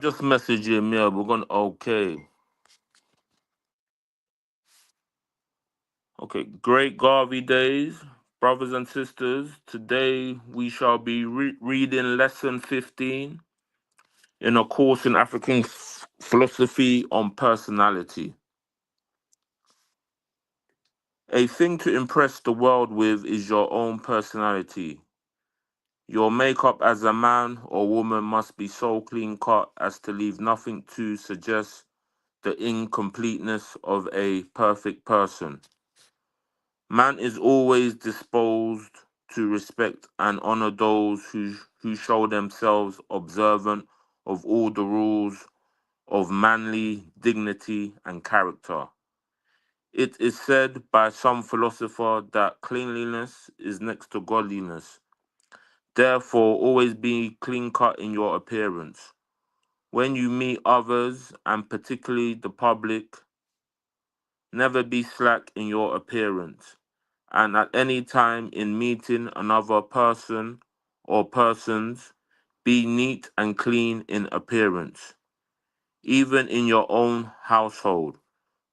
Just message him, yeah, we're gonna okay. Okay, great Garvey days, brothers and sisters. Today we shall be reading lesson 15 in a course in African philosophy on personality. A thing to impress the world with is your own personality. Your makeup as a man or woman must be so clean cut as to leave nothing to suggest the incompleteness of a perfect person. Man is always disposed to respect and honor those who show themselves observant of all the rules of manly dignity and character. It is said by some philosopher that cleanliness is next to godliness. Therefore, always be clean cut in your appearance. When you meet others, and particularly the public, never be slack in your appearance. And at any time in meeting another person or persons, be neat and clean in appearance, even in your own household,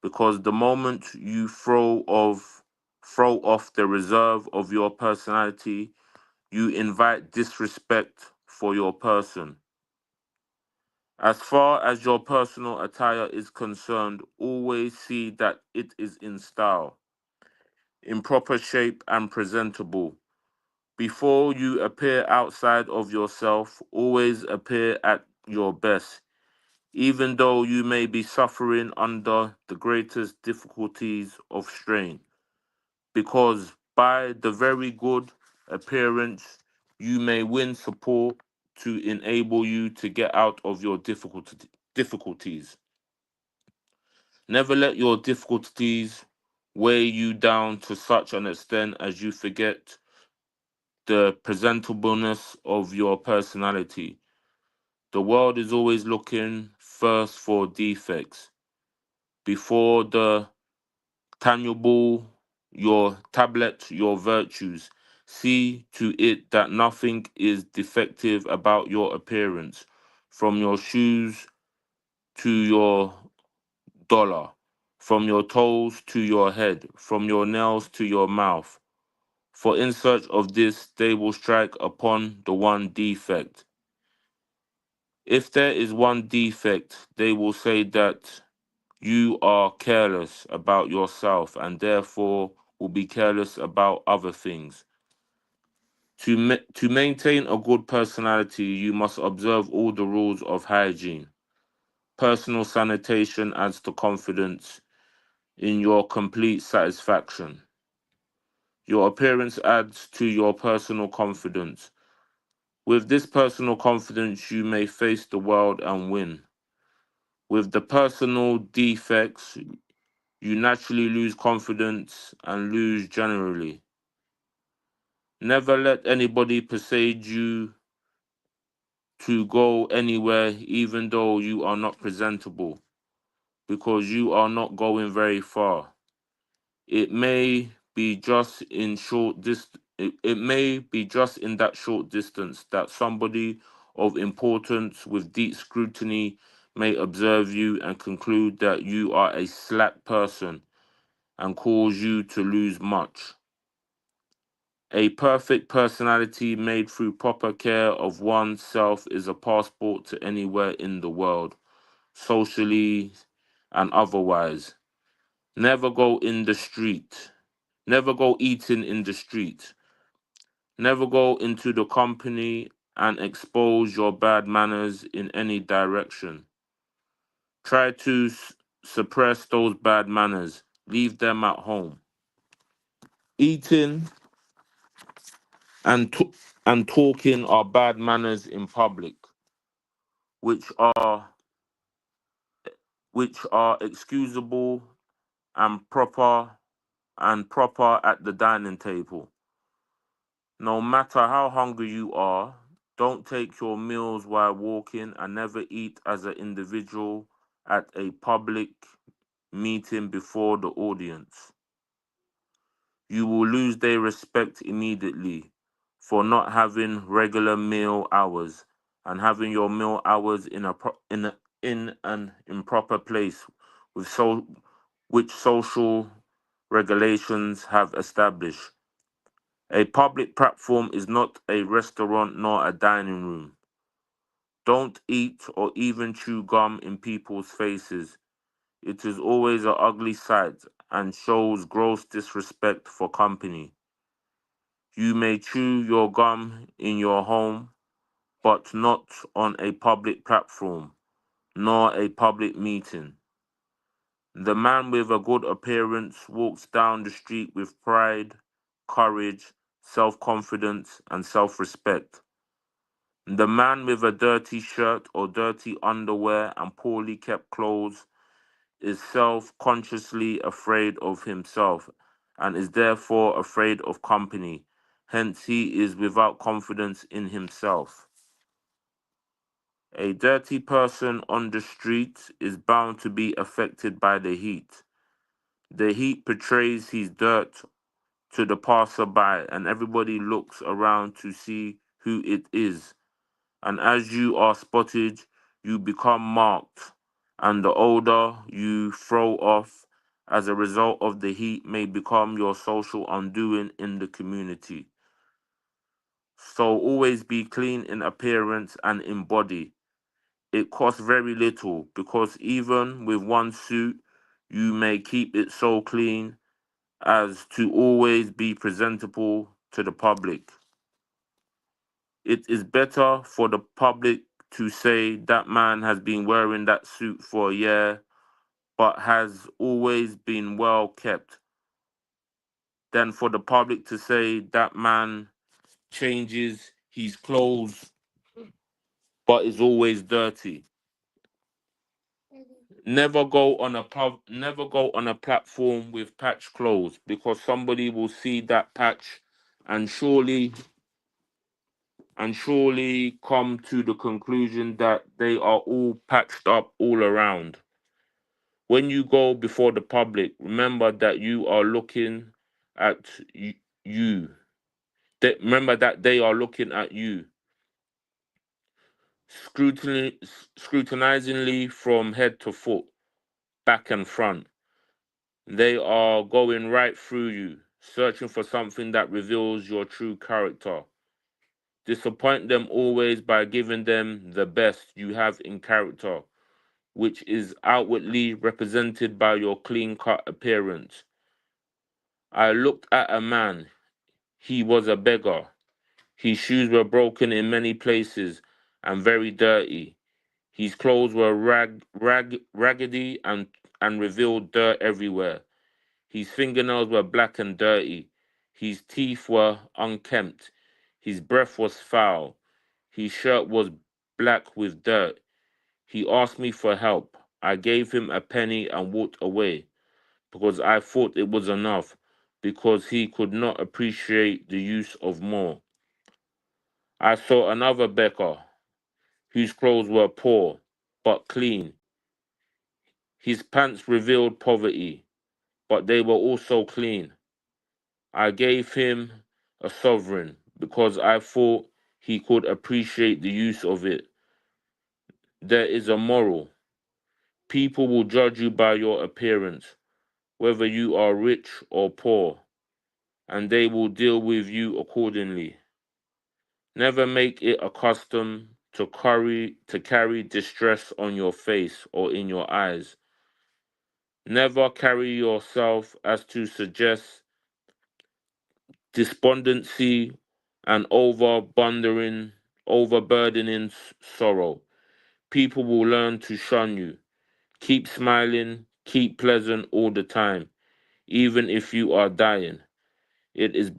because the moment you throw off the reserve of your personality, you invite disrespect for your person. As far as your personal attire is concerned, always see that it is in style, in proper shape and presentable. Before you appear outside of yourself, always appear at your best, even though you may be suffering under the greatest difficulties of strain, because by the very good appearance, you may win support to enable you to get out of your difficulties. Never let your difficulties weigh you down to such an extent as you forget the presentableness of your personality. The world is always looking first for defects before the tangible, your tablet, your virtues. See to it that nothing is defective about your appearance, from your shoes to your dollar, from your toes to your head, from your nails to your mouth. For in search of this, they will strike upon the one defect. If there is one defect, they will say that you are careless about yourself and therefore will be careless about other things. To maintain a good personality, you must observe all the rules of hygiene. Personal sanitation adds to confidence in your complete satisfaction. Your appearance adds to your personal confidence. With this personal confidence, you may face the world and win. With the personal defects, you naturally lose confidence and lose generally. Never let anybody persuade you to go anywhere, even though you are not presentable, because you are not going very far. It may be just in it may be just in that short distance that somebody of importance with deep scrutiny may observe you and conclude that you are a slack person and cause you to lose much. A perfect personality made through proper care of oneself is a passport to anywhere in the world, socially and otherwise. Never go in the street. Never go eating in the street. Never go into the company and expose your bad manners in any direction. Try to suppress those bad manners. Leave them at home. Eating and and talking are bad manners in public, which are excusable and proper at the dining table. No matter how hungry you are, don't take your meals while walking and never eat as an individual at a public meeting before the audience. You will lose their respect immediately for not having regular meal hours and having your meal hours in an improper place with which social regulations have established. A public platform is not a restaurant nor a dining room. Don't eat or even chew gum in people's faces. It is always an ugly sight and shows gross disrespect for company. You may chew your gum in your home, but not on a public platform, nor a public meeting. The man with a good appearance walks down the street with pride, courage, self confidence, and self respect. The man with a dirty shirt or dirty underwear and poorly kept clothes is self consciously afraid of himself and is therefore afraid of company. Hence, he is without confidence in himself. A dirty person on the street is bound to be affected by the heat. The heat portrays his dirt to the passerby, and everybody looks around to see who it is. And as you are spotted, you become marked, and the odor you throw off as a result of the heat may become your social undoing in the community. So always be clean in appearance and in body. It costs very little because even with one suit, you may keep it so clean as to always be presentable to the public. It is better for the public to say that man has been wearing that suit for a year but has always been well kept than for the public to say that man changes his clothes but is always dirty. Never go on a platform with patch clothes because somebody will see that patch and surely come to the conclusion that they are all patched up all around. When you go before the public, remember that you are looking at you. Remember that they are looking at you, scrutinizingly from head to foot, back and front. They are going right through you, searching for something that reveals your true character. Disappoint them always by giving them the best you have in character, which is outwardly represented by your clean cut appearance. I looked at a man. He was a beggar. His shoes were broken in many places and very dirty. His clothes were raggedy and revealed dirt everywhere. His fingernails were black and dirty. His teeth were unkempt. His breath was foul. His shirt was black with dirt. He asked me for help. I gave him a penny and walked away because I thought it was enough, because he could not appreciate the use of more. I saw another beggar whose clothes were poor but clean. His pants revealed poverty, but they were also clean. I gave him a sovereign because I thought he could appreciate the use of it. There is a moral. People will judge you by your appearance, whether you are rich or poor, and they will deal with you accordingly. Never make it a custom to carry distress on your face or in your eyes. Never carry yourself as to suggest despondency and overburdening sorrow. People will learn to shun you. Keep smiling, keep pleasant all the time, even if you are dying. It is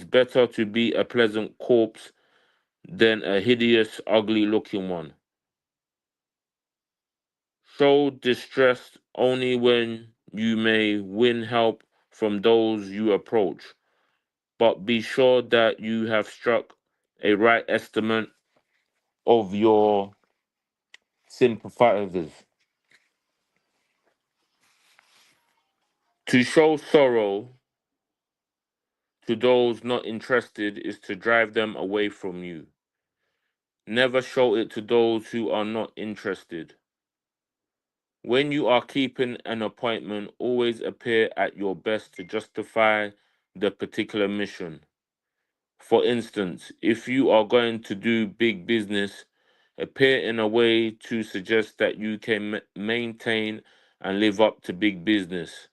better to be a pleasant corpse than a hideous, ugly looking one. Show distress only when you may win help from those you approach, but be sure that you have struck a right estimate of your sympathizers. To show sorrow to those not interested is to drive them away from you. Never show it to those who are not interested. When you are keeping an appointment, always appear at your best to justify the particular mission. For instance, if you are going to do big business, appear in a way to suggest that you can maintain and live up to big business.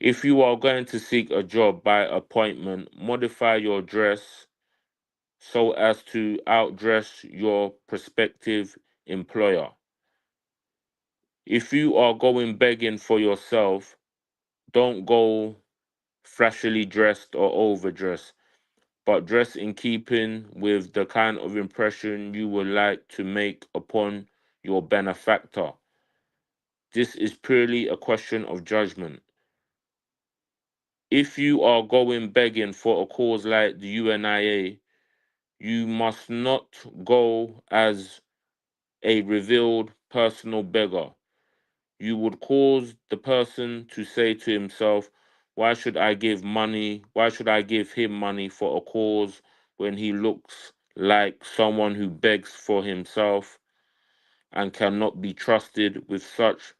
If you are going to seek a job by appointment, modify your dress so as to outdress your prospective employer. If you are going begging for yourself, don't go flashily dressed or overdressed, but dress in keeping with the kind of impression you would like to make upon your benefactor. This is purely a question of judgment. If you are going begging for a cause like the UNIA, you must not go as a revealed personal beggar. You would cause the person to say to himself, why should I give money? Why should I give him money for a cause when he looks like someone who begs for himself and cannot be trusted with such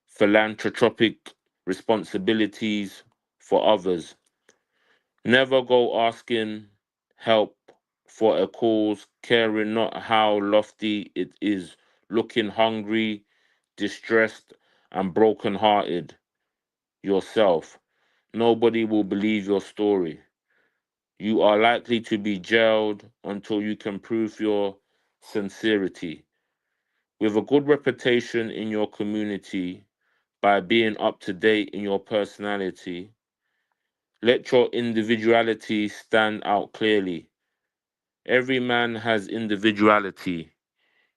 philanthropic responsibilities for others? Never go asking help for a cause, caring not how lofty it is, looking hungry, distressed, and broken-hearted yourself. Nobody will believe your story. You are likely to be jailed until you can prove your sincerity. With a good reputation in your community, by being up to date in your personality, let your individuality stand out clearly. Every man has individuality.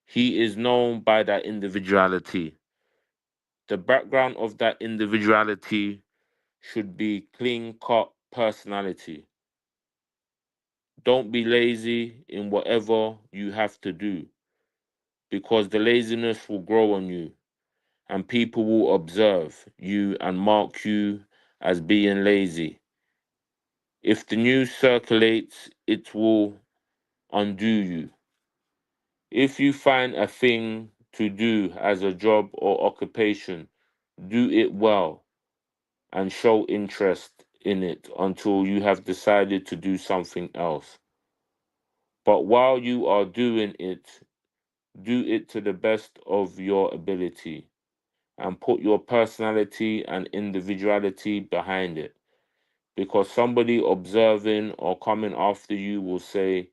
He is known by that individuality. The background of that individuality should be clean cut personality. Don't be lazy in whatever you have to do because the laziness will grow on you and people will observe you and mark you as being lazy. If the news circulates, it will undo you. If you find a thing to do as a job or occupation, do it well and show interest in it until you have decided to do something else. But while you are doing it, do it to the best of your ability and put your personality and individuality behind it. Because somebody observing or coming after you will say,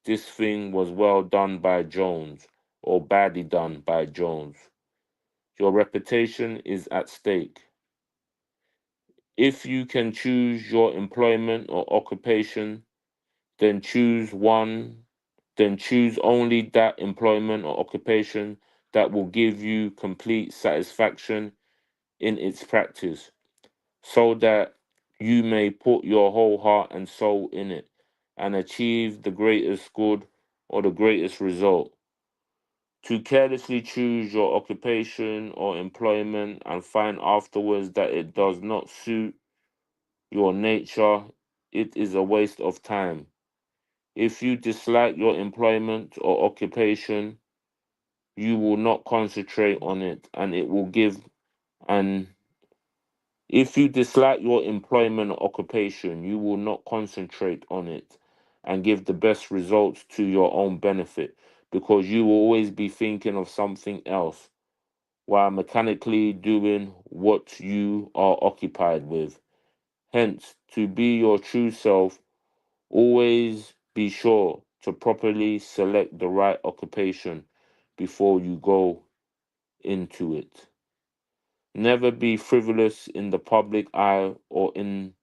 this thing was well done by Jones or badly done by Jones. Your reputation is at stake. If you can choose your employment or occupation, then choose one, then choose only that employment or occupation that will give you complete satisfaction in its practice, so that you may put your whole heart and soul in it and achieve the greatest good or the greatest result. To carelessly choose your occupation or employment and find afterwards that it does not suit your nature, it is a waste of time. If you dislike your employment or occupation, you will not concentrate on it and it will give an if you dislike your employment or occupation, you will not concentrate on it and give the best results to your own benefit because you will always be thinking of something else while mechanically doing what you are occupied with. Hence, to be your true self, always be sure to properly select the right occupation before you go into it. Never be frivolous in the public eye or in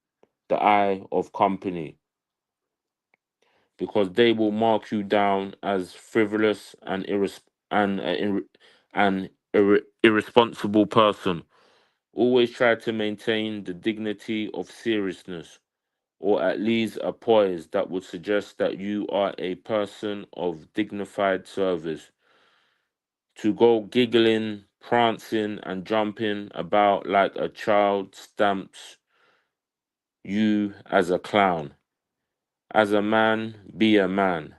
the eye of company because they will mark you down as frivolous and irresponsible person. Always try to maintain the dignity of seriousness, or at least a poise that would suggest that you are a person of dignified service. To go giggling, prancing, and jumping about like a child stamps you as a clown. As a man, be a man.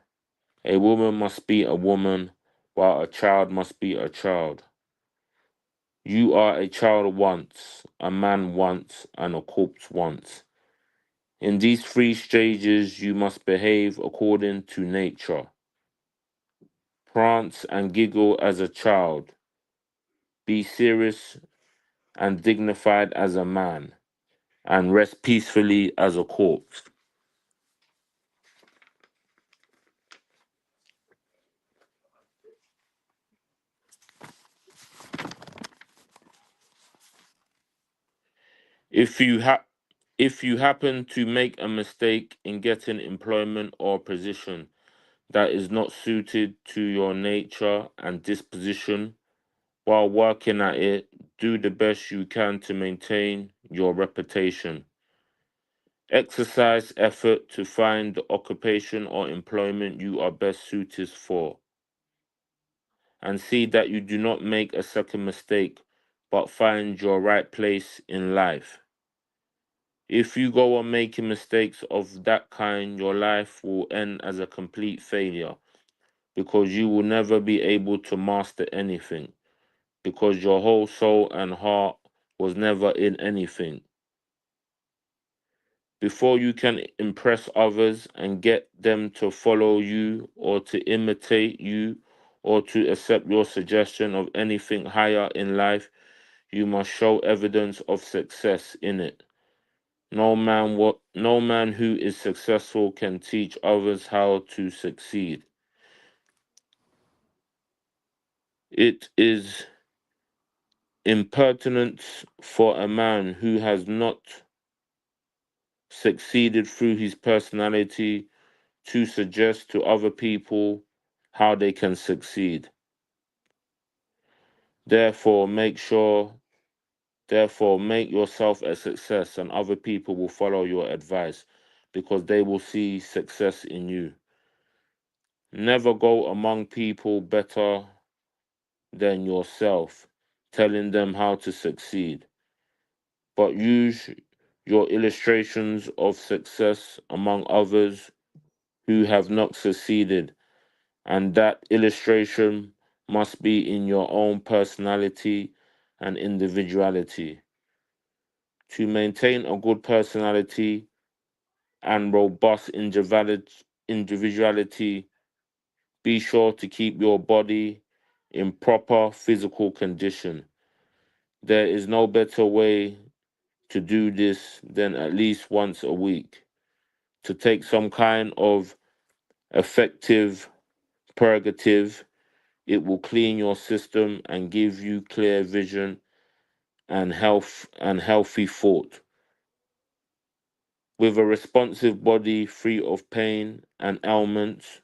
A woman must be a woman, while a child must be a child. You are a child once, a man once, and a corpse once. In these three stages, you must behave according to nature. Prance and giggle as a child. Be serious and dignified as a man, and rest peacefully as a corpse. If you if you happen to make a mistake in getting employment or position that is not suited to your nature and disposition, while working at it, do the best you can to maintain your reputation. Exercise effort to find the occupation or employment you are best suited for, and see that you do not make a second mistake but find your right place in life. If you go on making mistakes of that kind, your life will end as a complete failure because you will never be able to master anything because your whole soul and heart was never in anything. Before you can impress others and get them to follow you or to imitate you or to accept your suggestion of anything higher in life, you must show evidence of success in it. No man who is successful can teach others how to succeed. It is impertinent for a man who has not succeeded through his personality to suggest to other people how they can succeed. Therefore, make yourself a success and other people will follow your advice because they will see success in you. Never go among people better than yourself, telling them how to succeed, but use your illustrations of success among others who have not succeeded, and that illustration must be in your own personality and individuality. To maintain a good personality and robust individuality, be sure to keep your body in proper physical condition. There is no better way to do this than at least once a week. To take some kind of effective purgative, it will clean your system and give you clear vision and healthy thought. With a responsive body free of pain and ailments,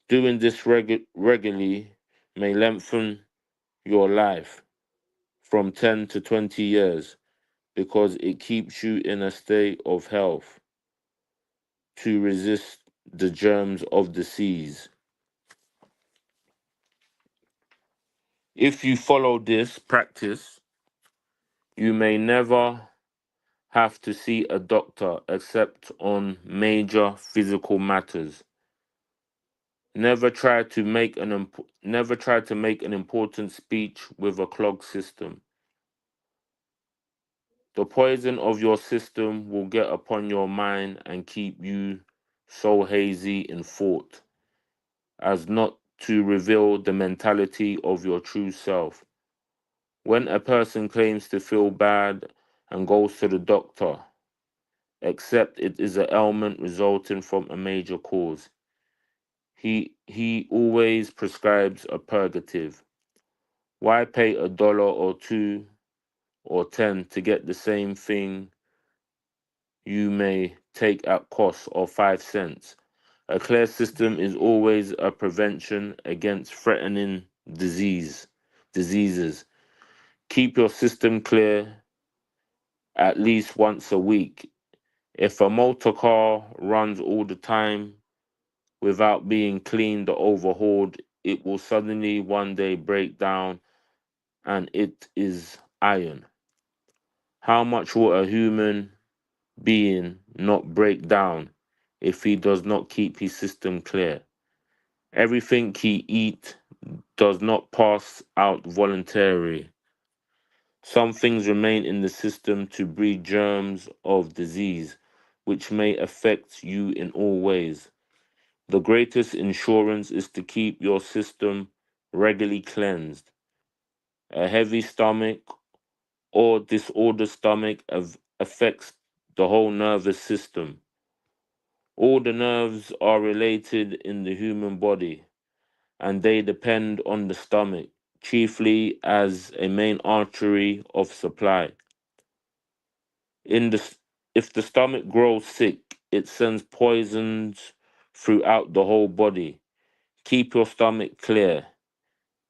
doing this regularly may lengthen your life from 10 to 20 years because it keeps you in a state of health to resist the germs of disease. If you follow this practice, you may never have to see a doctor except on major physical matters. Never try to make an important speech with a clogged system. The poison of your system will get upon your mind and keep you so hazy in thought as not to reveal the mentality of your true self. When a person claims to feel bad and goes to the doctor, except it is an ailment resulting from a major cause, he always prescribes a purgative. Why pay $1 or two or 10 to get the same thing you may take at cost of 5 cents? A clear system is always a prevention against threatening diseases. Keep your system clear at least once a week. If a motor car runs all the time without being cleaned or overhauled, it will suddenly one day break down and it is iron. How much will a human being not break down if he does not keep his system clear? Everything he eat does not pass out voluntarily. Some things remain in the system to breed germs of disease, which may affect you in all ways. The greatest insurance is to keep your system regularly cleansed. A heavy stomach or disordered stomach affects the whole nervous system. All the nerves are related in the human body, and they depend on the stomach, chiefly as a main artery of supply. In the, if the stomach grows sick, it sends poisons throughout the whole body. Keep your stomach clear.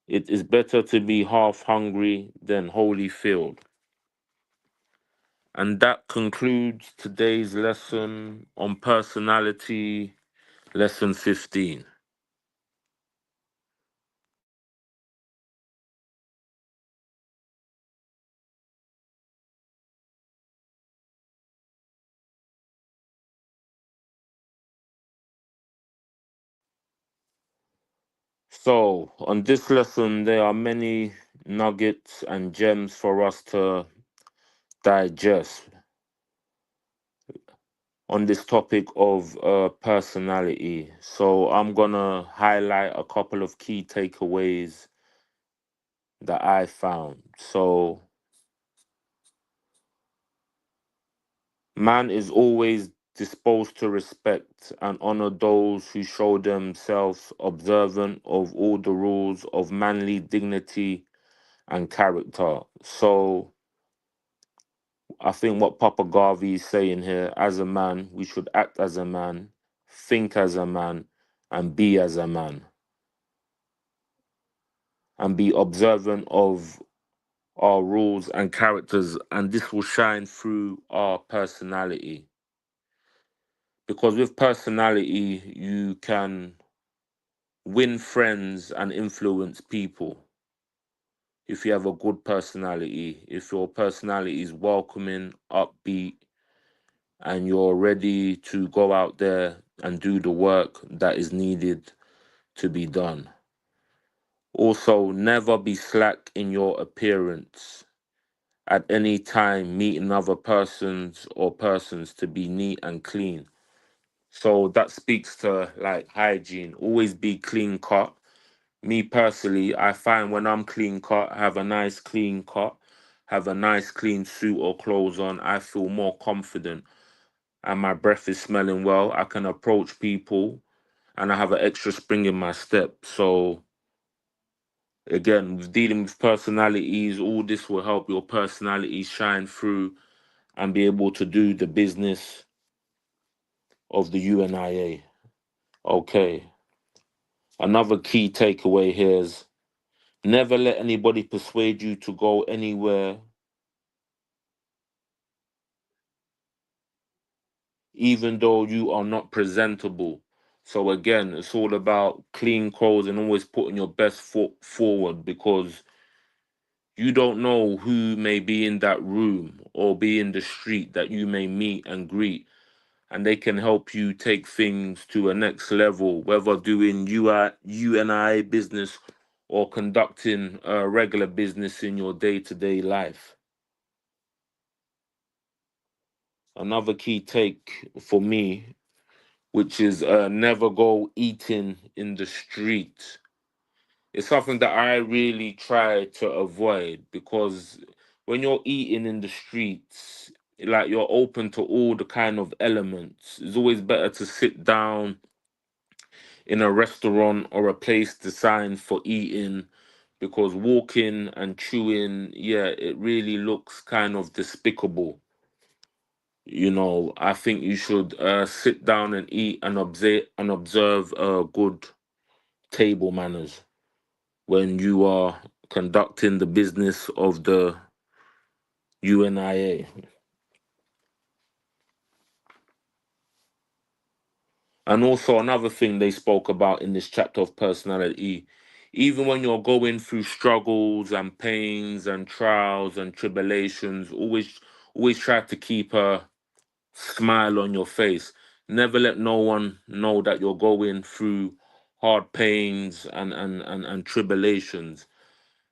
It is better to be half hungry than wholly filled. And that concludes today's lesson on personality, lesson 15. So, on this lesson, there are many nuggets and gems for us to digest on this topic of personality. So, I'm gonna highlight a couple of key takeaways that I found. So, man is always disposed to respect and honor those who show themselves observant of all the rules of manly dignity and character. So, I think what Papa Garvey is saying here, as a man, we should act as a man, think as a man, and be as a man, and be observant of our rules and characters, and this will shine through our personality. Because with personality, you can win friends and influence people. If you have a good personality, if your personality is welcoming, upbeat, and you're ready to go out there and do the work that is needed to be done. Also, never be slack in your appearance. At any time, meeting other persons to be neat and clean. So that speaks to like hygiene. Always be clean cut. Me personally, I find when I'm clean cut, have a nice clean cut, have a nice clean suit or clothes on, I feel more confident and my breath is smelling well. I can approach people and I have an extra spring in my step. So again, with dealing with personalities, all this will help your personality shine through and be able to do the business of the UNIA. Okay. Another key takeaway here is never let anybody persuade you to go anywhere, even though you are not presentable. So again, it's all about clean clothes and always putting your best foot forward because you don't know who may be in that room or be in the street that you may meet and greet, and they can help you take things to a next level, whether doing UNI business or conducting regular business in your day-to-day life. Another key take for me, which is never go eating in the street. It's something that I really try to avoid because when you're eating in the streets, like you're open to all the kind of elements. It's always better to sit down in a restaurant or a place designed for eating because walking and chewing, yeah, it really looks kind of despicable. I think you should sit down and eat and observe good table manners when you are conducting the business of the UNIA. And also, another thing they spoke about in this chapter of personality, even when you're going through struggles and pains and trials and tribulations, always try to keep a smile on your face. Never let no one know that you're going through hard pains and tribulations.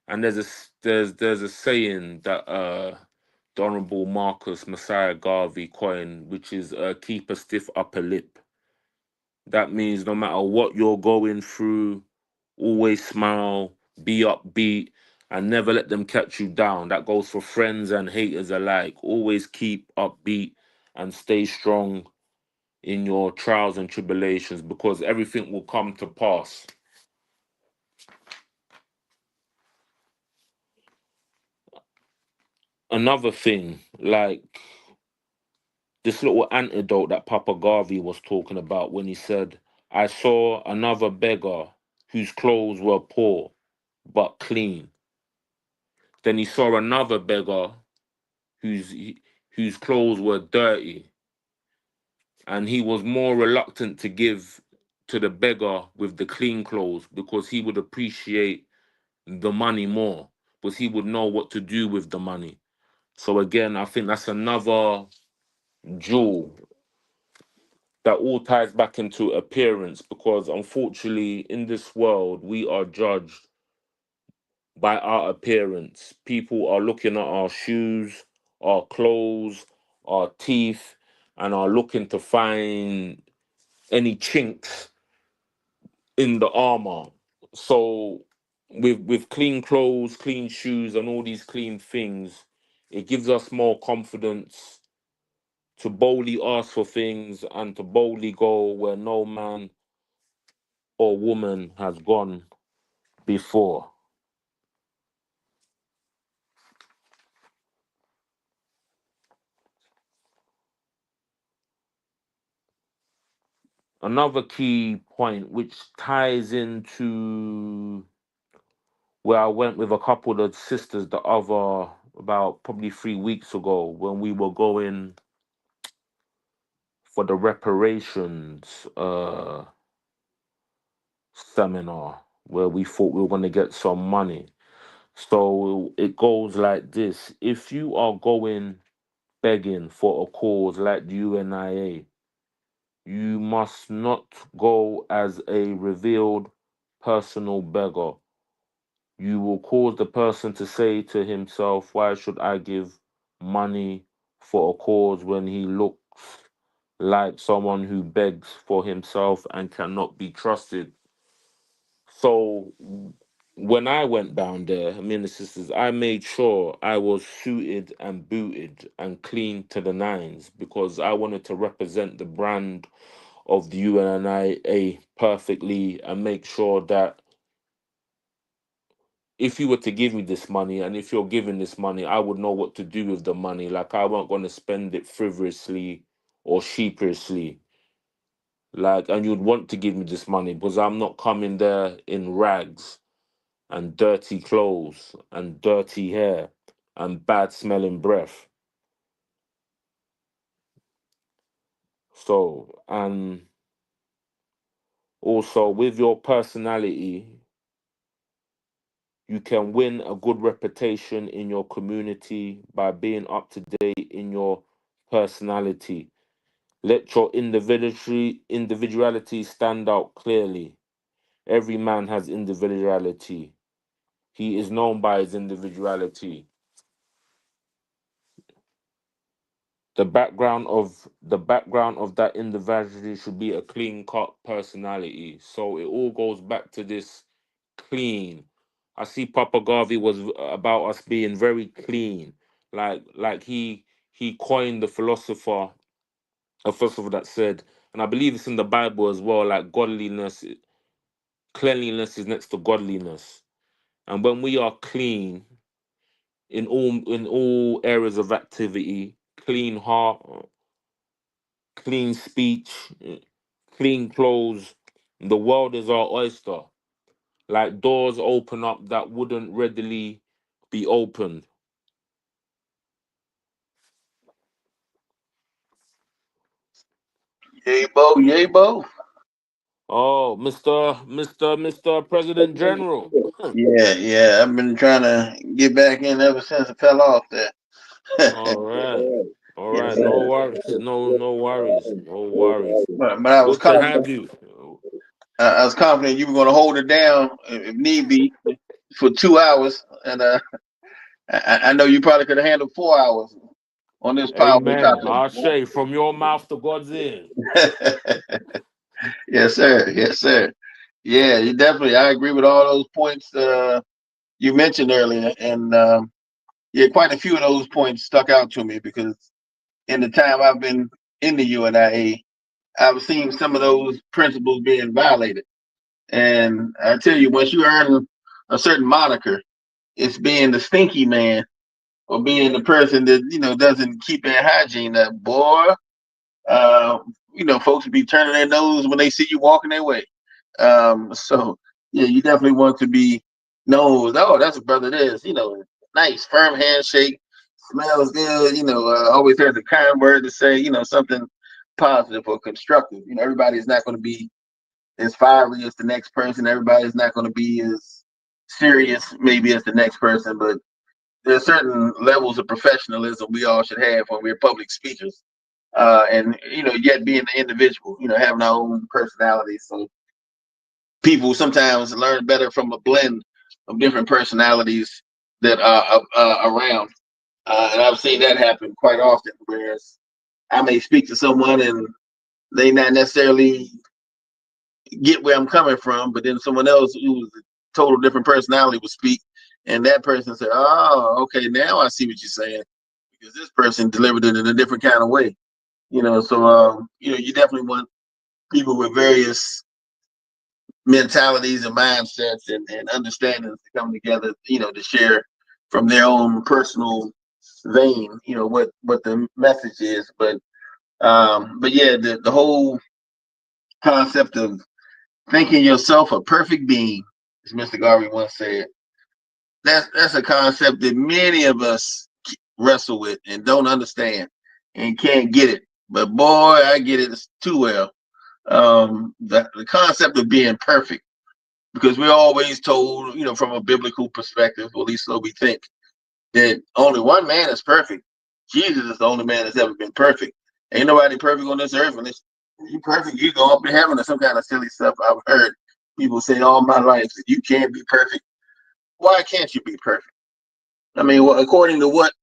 And there's a saying that the Honorable Marcus Messiah Garvey coined, which is keep a stiff upper lip. That means no matter what you're going through, always smile, be upbeat, and never let them catch you down. That goes for friends and haters alike. Always keep upbeat and stay strong in your trials and tribulations, because everything will come to pass. Another thing, like this little antidote that Papa Garvey was talking about when he said, I saw another beggar whose clothes were poor but clean. Then he saw another beggar whose whose clothes were dirty, and he was more reluctant to give to the beggar with the clean clothes because he would appreciate the money more, because he would know what to do with the money. So again, I think that's another jewel that all ties back into appearance, because unfortunately in this world we are judged by our appearance. People are looking at our shoes, our clothes, our teeth, and are looking to find any chinks in the armor. So with clean clothes, clean shoes, and all these clean things, it gives us more confidence to boldly ask for things and to boldly go where no man or woman has gone before. Another key point which ties into where I went with a couple of sisters the other about probably 3 weeks ago when we were going for the reparations seminar, where we thought we were going to get some money. So it goes like this: if you are going begging for a cause like the UNIA, you must not go as a revealed personal beggar. You will cause the person to say to himself, why should I give money for a cause when he looks like someone who begs for himself and cannot be trusted? So when I went down there, me and the sisters, I made sure I was suited and booted and clean to the nines, because I wanted to represent the brand of the UNIA perfectly and make sure that if you were to give me this money, and if you're giving this money, I would know what to do with the money. Like, I wasn't going to spend it frivolously or sheepishly. Like, and you'd want to give me this money because I'm not coming there in rags and dirty clothes and dirty hair and bad smelling breath. So, and also with your personality, you can win a good reputation in your community by being up to date in your personality. Let your individuality stand out clearly. Every man has individuality. He is known by his individuality. The background of that individuality should be a clean cut personality. So it all goes back to this clean. I see Papa Garvey was about us being very clean. Like he coined a philosopher that said, and I believe it's in the Bible as well, like cleanliness is next to godliness. And when we are clean in all areas of activity, clean heart, clean speech, clean clothes, the world is our oyster. Like, doors open up that wouldn't readily be opened. Yay, Bo. Yay, Bo. Oh, Mr. President General. Yeah, yeah. I've been trying to get back in ever since I fell off there. All right. All Yes, right. sir. No worries. No worries. No worries. But I was Good to calling. have you. I was confident you were going to hold it down if need be for 2 hours, and I know you probably could have handled 4 hours on this powerful Amen. topic. Ashe, from your mouth to God's ears. Yes, sir. Yes, sir. Yeah, you definitely. I agree with all those points you mentioned earlier, and yeah, quite a few of those points stuck out to me because in the time I've been in the UNIA, I've seen some of those principles being violated. And I tell you, once you earn a certain moniker, it's being the stinky man or being the person that doesn't keep their hygiene up, boy. Uh, folks will be turning their nose when they see you walking their way. So yeah, you definitely want to be known as, oh, that's a brother. This, nice, firm handshake, smells good. Always has a kind word to say. Something positive or constructive. Everybody's not going to be as fiery as the next person. Everybody's not going to be as serious maybe as the next person, but there's certain levels of professionalism we all should have when we're public speakers. And yet being the individual, having our own personalities. So people sometimes learn better from a blend of different personalities that are around. And I've seen that happen quite often, whereas I may speak to someone and they not necessarily get where I'm coming from, but then someone else who's a total different personality will speak, and that person said, "Oh, okay, now I see what you're saying," because this person delivered it in a different kind of way. So you definitely want people with various mentalities and mindsets and understandings to come together, to share from their own personal vein, what the message is. But yeah, the whole concept of thinking yourself a perfect being, as Mr. Garvey once said, that's a concept that many of us wrestle with and don't understand and can't get it. But boy, I get it too well. The concept of being perfect, because we're always told, from a biblical perspective, or at least so we think, that only one man is perfect. Jesus is the only man that's ever been perfect. Ain't nobody perfect on this earth. And if you perfect, you go up to heaven or some kind of silly stuff. I've heard people say all my life that you can't be perfect. Why can't you be perfect? I mean, according to what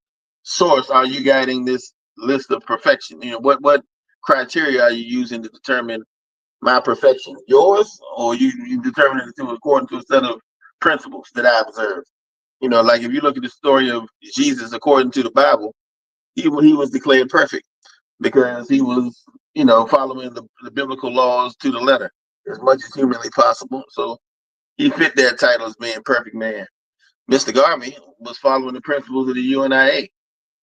source are you guiding this list of perfection? What criteria are you using to determine my perfection? Yours, or you determine it according to a set of principles that I observed? Like if you look at the story of Jesus according to the Bible, he was declared perfect because he was, following the biblical laws to the letter as much as humanly possible. So he fit that title as being perfect man. Mr. Garvey was following the principles of the UNIA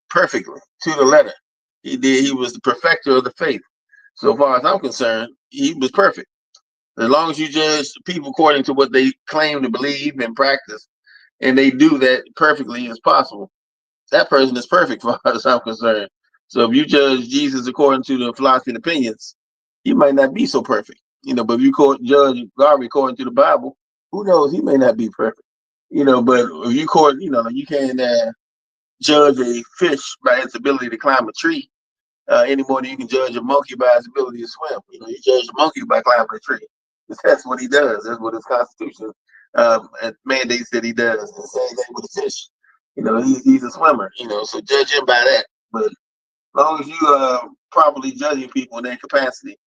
perfectly to the letter. He was the perfecter of the faith. So far as I'm concerned, he was perfect. As long as you judge people according to what they claim to believe and practice, and they do that perfectly as possible, that person is perfect for as I'm concerned. So if you judge Jesus according to the philosophy and opinions, he might not be so perfect. But if you judge Garvey according to the Bible, who knows? He may not be perfect. But if you you can't judge a fish by its ability to climb a tree any more than you can judge a monkey by its ability to swim. You judge a monkey by climbing a tree. That's what he does. That's what his constitution mandates that he does. The same thing with a fish. He's a swimmer. So judge him by that. But as long as you properly judging people in their capacity.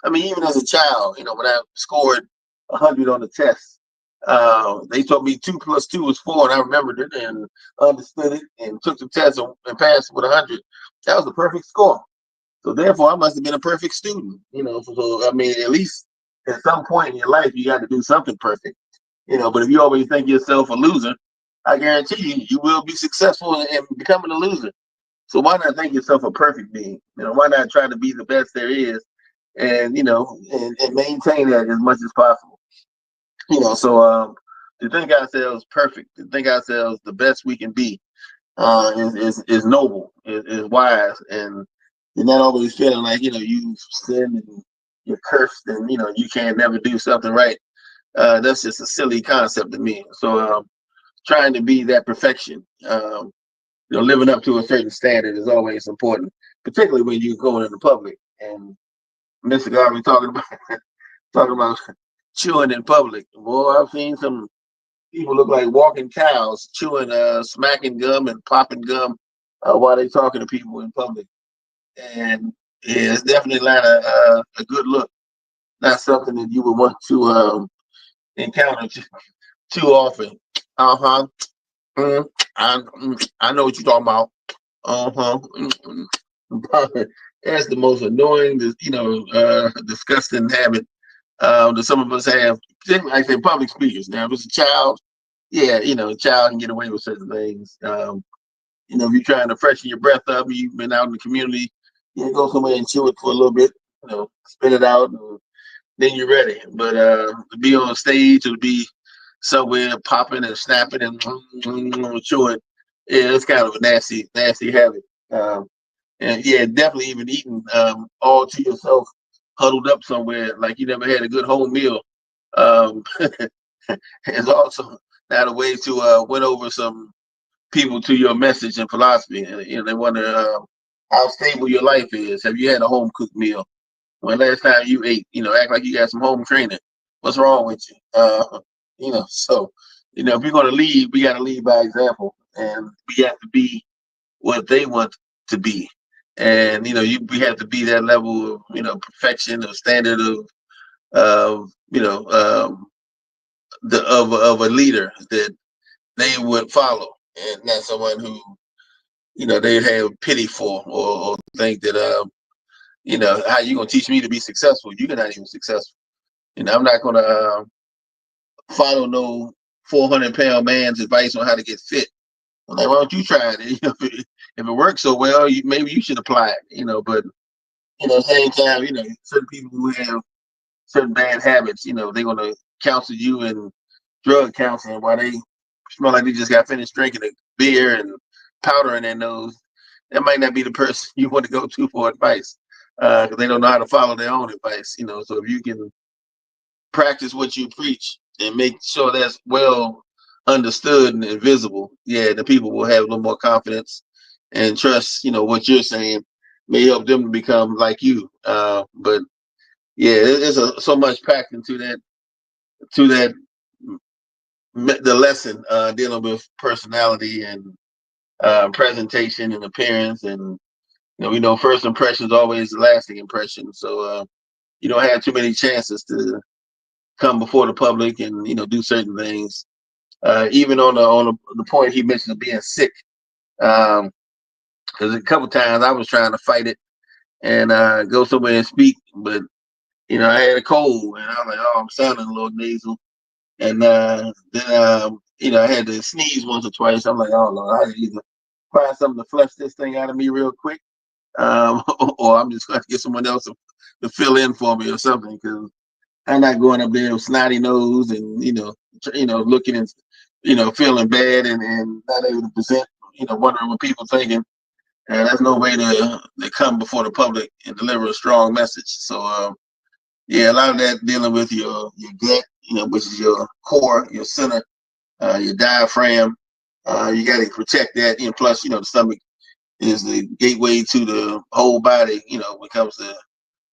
I mean, even as a child, when I scored 100 on the test, they told me 2 + 2 was 4, and I remembered it and understood it and took the test and passed with 100. That was the perfect score. So therefore, I must have been a perfect student. So I mean, at least at some point in your life, you got to do something perfect. But if you always think yourself a loser, I guarantee you will be successful in becoming a loser. So why not think yourself a perfect being? Why not try to be the best there is, and and maintain that as much as possible. So to think ourselves perfect, to think ourselves the best we can be, is noble, is wise, and you're not always feeling like you've sinned and you're cursed and you can't never do something right. That's just a silly concept to me. So trying to be that perfection, living up to a certain standard is always important, particularly when you're going in the public. And Mr. Garvey talking about talking about chewing in public. Boy, I've seen some people look like walking cows chewing, smacking gum and popping gum while they talking to people in public. And yeah, it's definitely not a good look. Not something that you would want to encounter too often. Uh huh. Mm, I know what you're talking about. Uh huh. That's the most annoying, disgusting habit that some of us have. Particularly, like I say, public speakers. Now, if it's a child, yeah, a child can get away with certain things. If you're trying to freshen your breath up, you've been out in the community, go somewhere and chew it for a little bit, spit it out, and then you're ready. But to be on stage or to be somewhere popping and snapping and chewing, yeah, it's kind of a nasty, nasty habit. Um, and yeah, definitely even eating all to yourself, huddled up somewhere like you never had a good home meal. Um, is also not a way to win over some people to your message and philosophy. And, they wonder how stable your life is. Have you had a home cooked meal? When last time you ate? Act like you got some home training. What's wrong with you? So if we're gonna lead, we got to lead by example, and we have to be what they want to be. And we have to be that level of perfection or standard of of a leader that they would follow, and not someone who they'd have pity for or think that how you gonna teach me to be successful? You're not even successful. I'm not gonna follow no 400-pound man's advice on how to get fit. I'm like, why don't you try it? If it works so well, maybe you should apply it. But same time, certain people who have certain bad habits, they're gonna counsel you in drug counseling while they smell like they just got finished drinking a beer and powder in their nose. That might not be the person you want to go to for advice because they don't know how to follow their own advice. So if you can practice what you preach and make sure that's well understood and visible, yeah, the people will have a little more confidence and trust. What you're saying may help them to become like you. But yeah, there's so much packed into that the lesson dealing with personality and presentation and appearance, and we know first impression is always the lasting impression. So you don't have too many chances to come before the public and do certain things. Even on the point he mentioned of being sick, because a couple times I was trying to fight it and go somewhere and speak, but I had a cold and I was like, oh, I'm sounding a little nasal. And then, I had to sneeze once or twice. I'm like, oh, Lord, I had to either find something to flush this thing out of me real quick, or I'm just going to get someone else to fill in for me or something, because I'm not going up there with snotty nose and, looking and, feeling bad and not able to present, wondering what people thinking. And that's no way to come before the public and deliver a strong message. So, yeah, a lot of that dealing with your gut, which is your core, your center, your diaphragm. You got to protect that. And plus, the stomach is the gateway to the whole body. When it comes to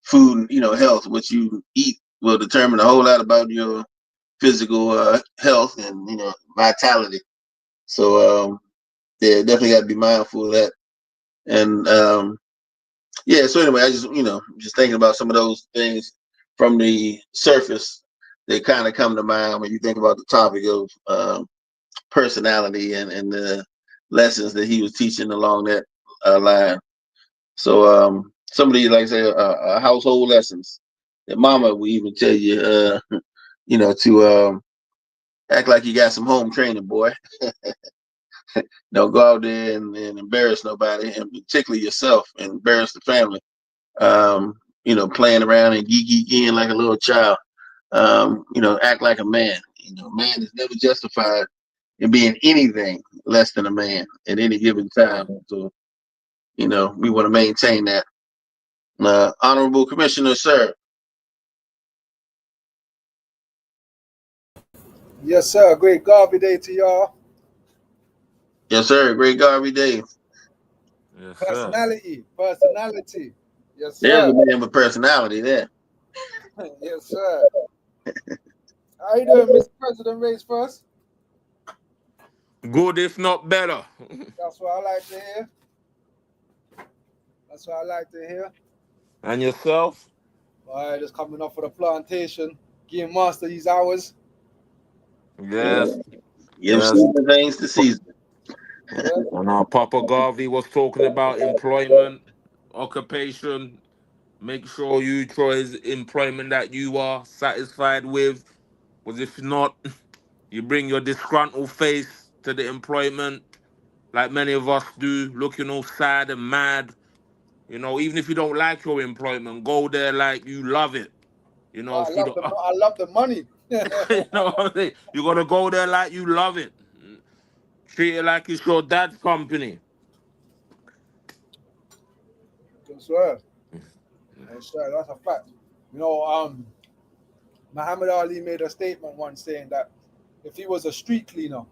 food and health, what you eat will determine a whole lot about your physical health and vitality. So yeah, definitely got to be mindful of that. And yeah, so anyway, I just thinking about some of those things from the surface that kind of come to mind when you think about the topic of personality and the lessons that he was teaching along that line. So some of these, like I say, household lessons that Mama would even tell you, to act like you got some home training, boy. Don't go out there and embarrass nobody, and particularly yourself, and embarrass the family. Playing around and geek in like a little child. Act like a man. Man is never justified in being anything less than a man at any given time. So, we want to maintain that. Honorable Commissioner, sir. Yes, sir. Great Garvey Day to y'all. Yes, sir. Great God every day. Yes, sir. Personality, personality. Yes, There's a sir. man with personality there. Yes, sir. How you doing, Mr. President? Race first. Good, if not better. That's what I like to hear. That's what I like to hear. And yourself? All right, just coming off of the plantation, getting master these hours. Yeah. Yes, Give yes. season things to season. Yeah. When our Papa Garvey was talking about employment, occupation, make sure you choose employment that you are satisfied with. Because if not, you bring your disgruntled face to the employment, like many of us do, looking all sad and mad. You know, even if you don't like your employment, go there like you love it. You know, I through love the, the I love the money. you know what I'm saying? You gotta go there like you love it. Treat it like it's your dad's company. Yes, sir. Yes, sir. That's a fact. You know, Muhammad Ali made a statement once saying that if he was a street cleaner,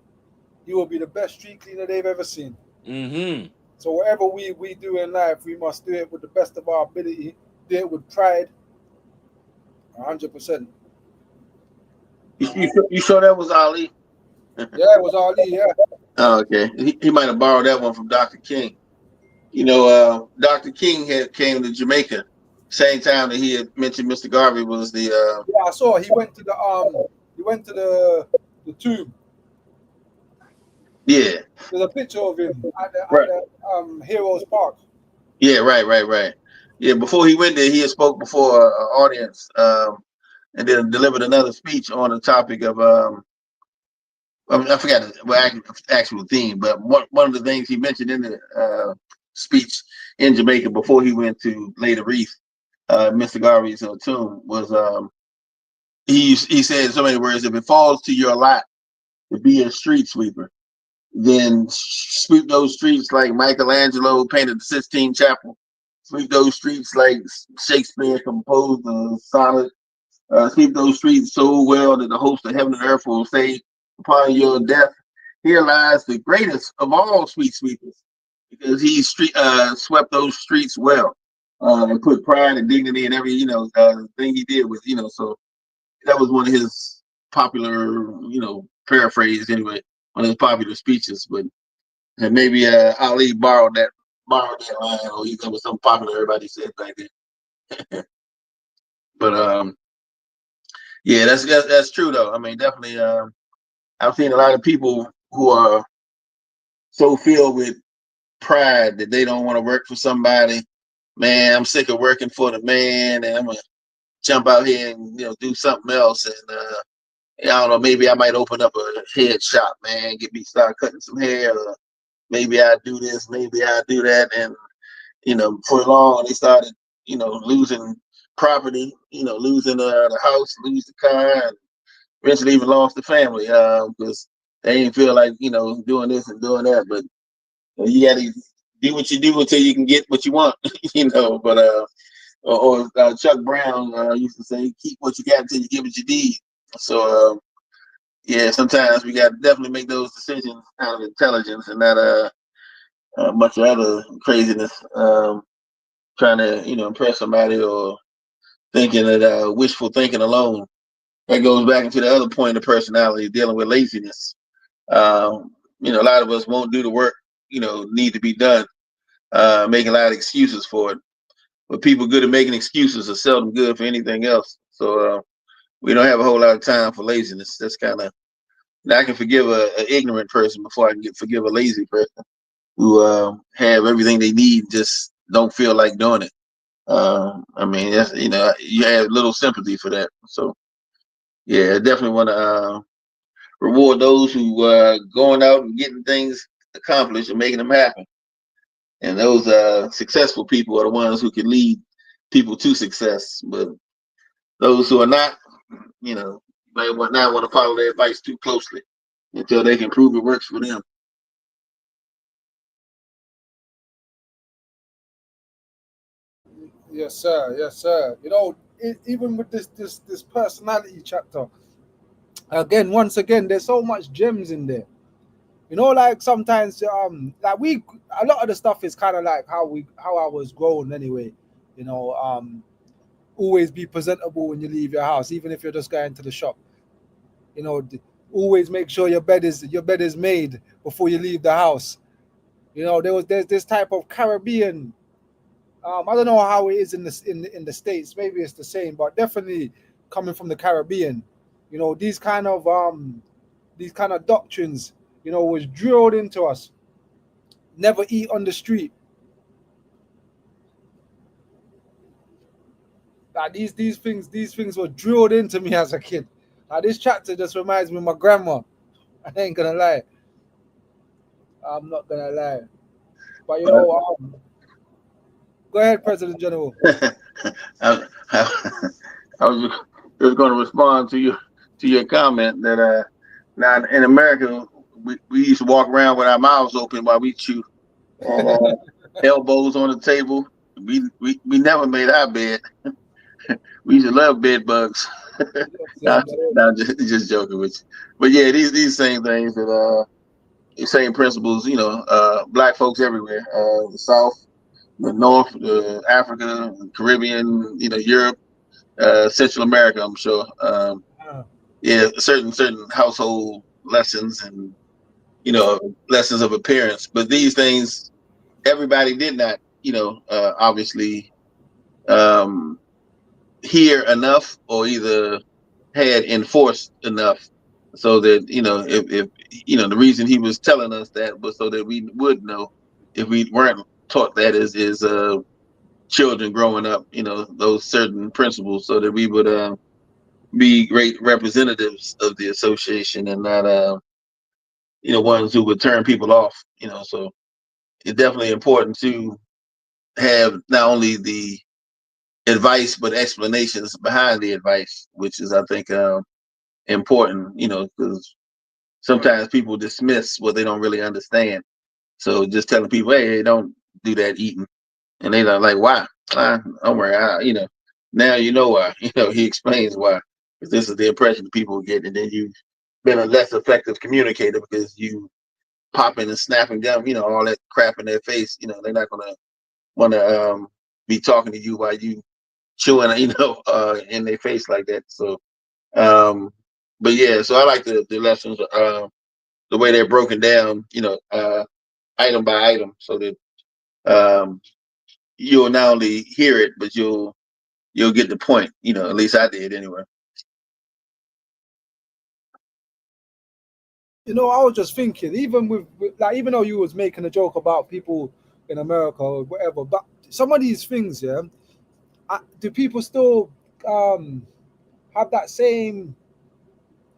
he will be the best street cleaner they've ever seen. Mm-hmm. So whatever we do in life, we must do it with the best of our ability, do it with pride, 100%. You sure that was Ali? Yeah, it was Ali. Yeah, Oh, okay. He might have borrowed that one from Dr. King. Dr. King had came to Jamaica same time that he had mentioned Mr. Garvey was the yeah. I saw he went to the tomb. yeah. There's a picture of him at Right. the Heroes Park. Yeah, right. Yeah, before he went there, he had spoke before an audience, and then delivered another speech on the topic of I forgot the actual theme, but one of the things he mentioned in the speech in Jamaica before he went to lay the wreath, Mr. Garvey's tomb was he said in so many words, if it falls to your lot to be a street sweeper, then sweep those streets like Michelangelo painted the Sistine Chapel. Sweep those streets like Shakespeare composed the sonnet. Sweep those streets so well that the host of heaven and earth will say upon your death, here lies the greatest of all street sweepers, because he swept those streets well, and put pride and dignity in every thing he did. So that was one of his popular, paraphrase anyway, one of his popular speeches. But and maybe Ali borrowed that line, or that was something popular everybody said back then. But yeah, that's true though. I mean, definitely. I've seen a lot of people who are so filled with pride that they don't want to work for somebody. Man, I'm sick of working for the man, and I'm gonna jump out here and do something else. And I don't know, maybe I might open up a head shop, man. Get me start cutting some hair. Or maybe I do this, maybe I do that, and for long they started, losing property, losing the house, lose the car, and eventually even lost the family because they didn't feel like doing this and doing that. But you got to do what you do until you can get what you want, But Chuck Brown used to say, "Keep what you got until you get what you need." So yeah, sometimes we got to definitely make those decisions out of intelligence and not a bunch of other craziness. Trying to impress somebody or thinking that wishful thinking alone. That goes back into the other point of personality, dealing with laziness. A lot of us won't do the work need to be done, making a lot of excuses for it. But people good at making excuses are seldom good for anything else. So we don't have a whole lot of time for laziness. That's kind of I can forgive an ignorant person before I can forgive a lazy person who have everything they need, just don't feel like doing it. I mean, that's you have little sympathy for that. So yeah, I definitely want to reward those who going out and getting things accomplished and making them happen. And those successful people are the ones who can lead people to success. But those who are not, might not want to follow their advice too closely until they can prove it works for them. Yes, sir. Yes, sir. Even with this personality chapter, once again, there's so much gems in there. Like sometimes, like a lot of the stuff is kind of like how I was grown anyway. You know, um, Always be presentable when you leave your house, even if you're just going to the shop. You know, always make sure your bed is made before you leave the house. You know, there's this type of Caribbean. I don't know how it is in the states. Maybe it's the same, but definitely coming from the Caribbean, you know, these kind of doctrines, you know, was drilled into us. Never eat on the street. Like these things were drilled into me as a kid. This chapter just reminds me of my grandma. I ain't gonna lie. I'm not gonna lie. But you know, go ahead, President General. I, I, I was just going to respond to your comment that now in America we used to walk around with our mouths open while we chew and elbows on the table. We never made our bed. We used to love bed bugs. See what Nah, I'm saying? nah, just joking with you. But yeah, these same things that same principles. You know, black folks everywhere, the South, the North, Africa, Caribbean. You know, Europe, Central America. I'm sure. Uh, Yeah, certain household lessons and lessons of appearance. But these things, everybody did not. Obviously, um, hear enough or either had enforced enough so that if the reason he was telling us that was so that we would know if we weren't taught that is children growing up, those certain principles so that we would be great representatives of the association and not ones who would turn people off. So it's definitely important to have not only the advice but explanations behind the advice, which is I think important, because sometimes people dismiss what they don't really understand. So just telling people, hey, don't do that eating, and they are like, why? Don't worry, now you know why. He explains why. Because this is the impression people get, and then you've been a less effective communicator because you popping and snapping gum, all that crap in their face. They're not gonna want to be talking to you while you chewing, in their face like that. So, um, but yeah, so I like the lessons. The way they're broken down, item by item, so that um, you'll not only hear it, but you'll get the point. At least I did anyway. you know, I was just thinking, even with like, even though you was making a joke about people in America or whatever, but some of these things, yeah, do people still um have that same,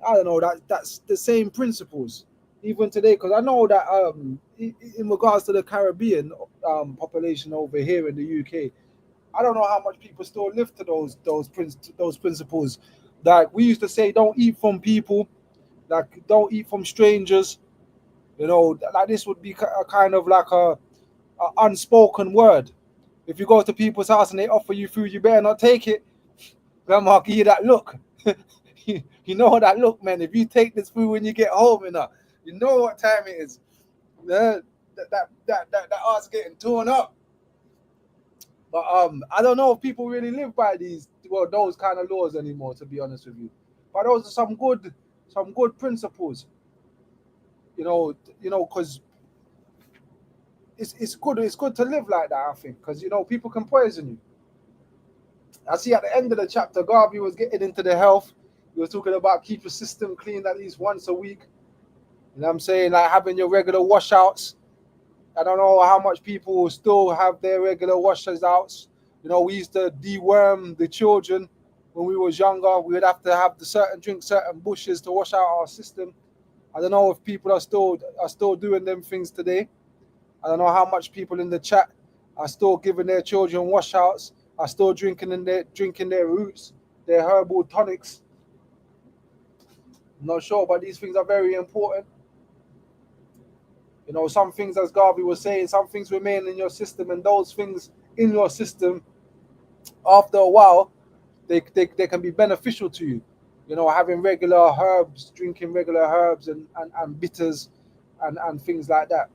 I don't know, that's the same principles even today? Because I know that in regards to the Caribbean population over here in the UK, I don't know how much people still live to those principles. Like we used to say, don't eat from people, like don't eat from strangers. You know, like this would be a kind of like a unspoken word. If you go to people's house and they offer you food, you better not take it. Grandma give you that look. You know that look, man. If you take this food when you get home, you know what time it is. That art's getting torn up. But I don't know if people really live by those kind of laws anymore. To be honest with you, but those are some good principles. Because it's good to live like that. I think because people can poison you. I see at the end of the chapter, Garvey was getting into the health. He was talking about keep your system clean at least once a week. You know what I'm saying? Like having your regular washouts. I don't know how much people still have their regular washers outs. We used to deworm the children when we was younger. We would have to have drink certain bushes to wash out our system. I don't know if people are still doing them things today. I don't know how much people in the chat are still giving their children washouts, are still drinking their roots, their herbal tonics. I'm not sure, but these things are very important. Some things, as Garvey was saying, some things remain in your system, and those things in your system, after a while, they can be beneficial to you. Having regular herbs, drinking regular herbs and bitters and things like that.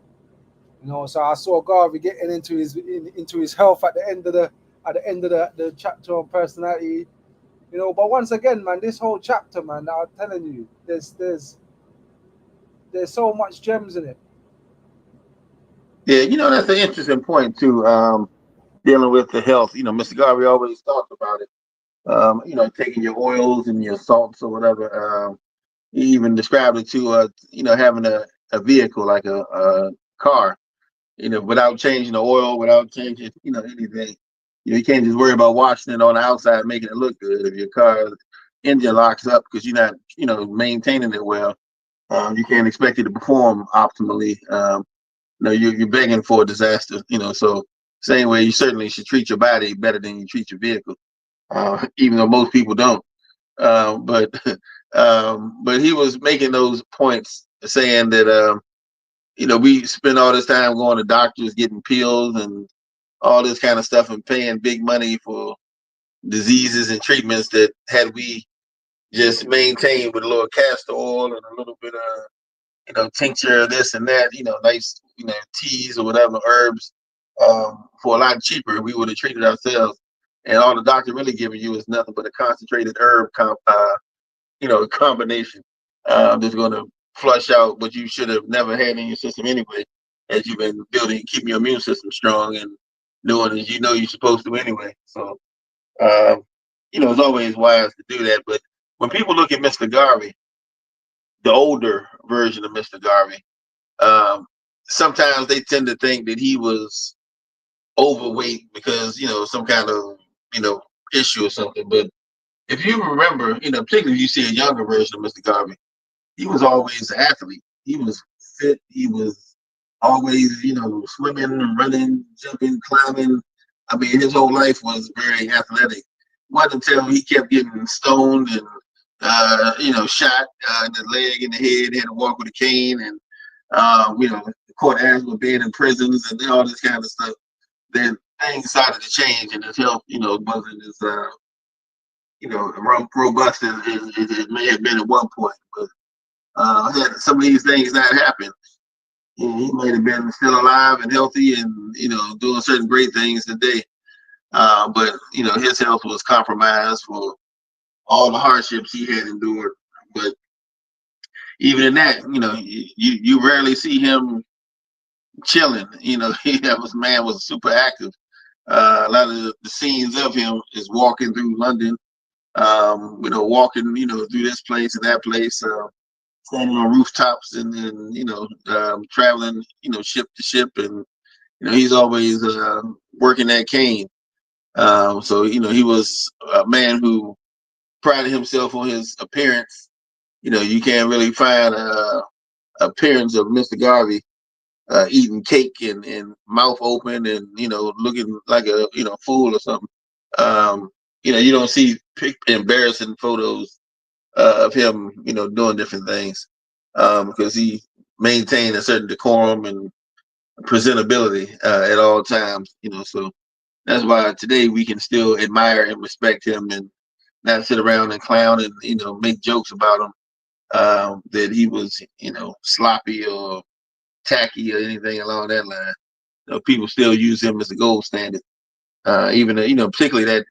So I saw Garvey getting into his health at the end of the chapter on personality. You know, but once again, man, this whole chapter, man, I'm telling you, there's so much gems in it. Yeah, that's an interesting point too. Dealing with the health. Mr. Garvey always talks about it. Taking your oils and your salts or whatever. He even described it to having a vehicle like a car. Without changing the oil, without changing anything. You can't just worry about washing it on the outside, making it look good. If your car engine locks up because you're not maintaining it well, you can't expect it to perform optimally. You're begging for a disaster. So same way you certainly should treat your body better than you treat your vehicle, even though most people don't. But but he was making those points, saying that we spend all this time going to doctors, getting pills, and all this kind of stuff, and paying big money for diseases and treatments that had we just maintained with a little castor oil and a little bit of tincture of this and that, nice, teas or whatever, herbs, for a lot cheaper, we would have treated ourselves. And all the doctor really giving you is nothing but a concentrated herb combination that's going to flush out what you should have never had in your system anyway, as you've been building, keeping your immune system strong and doing as you're supposed to anyway. So, it's always wise to do that. But when people look at Mr. Garvey, the older version of Mr. Garvey, um, sometimes they tend to think that he was overweight because some kind of issue or something. But if you remember, particularly if you see a younger version of Mr. Garvey, he was always an athlete. He was fit. He was always swimming, running, jumping, climbing. I mean, his whole life was very athletic. It wasn't until he kept getting stoned and shot in the leg and the head, had to walk with a cane, and caught asthma being in prisons and all this kind of stuff. Then things started to change, and his health, wasn't as robust as it may have been at one point. But had some of these things not happened, he might have been still alive and healthy and doing certain great things today. But his health was compromised for all the hardships he had endured. But even in that, you rarely see him chilling. That man was super active. A lot of the scenes of him is walking through London, walking, through this place and that place, standing on rooftops and then, traveling, ship to ship. And, he's always working that cane. So, he was a man who prided himself on his appearance. You can't really find appearance of Mr. Garvey eating cake and mouth open and looking like a fool or something. Um, you don't see embarrassing photos of him doing different things because he maintained a certain decorum and presentability at all times. So that's why today we can still admire and respect him and not sit around and clown and make jokes about him that he was sloppy or tacky or anything along that line. People still use him as the gold standard. Even particularly that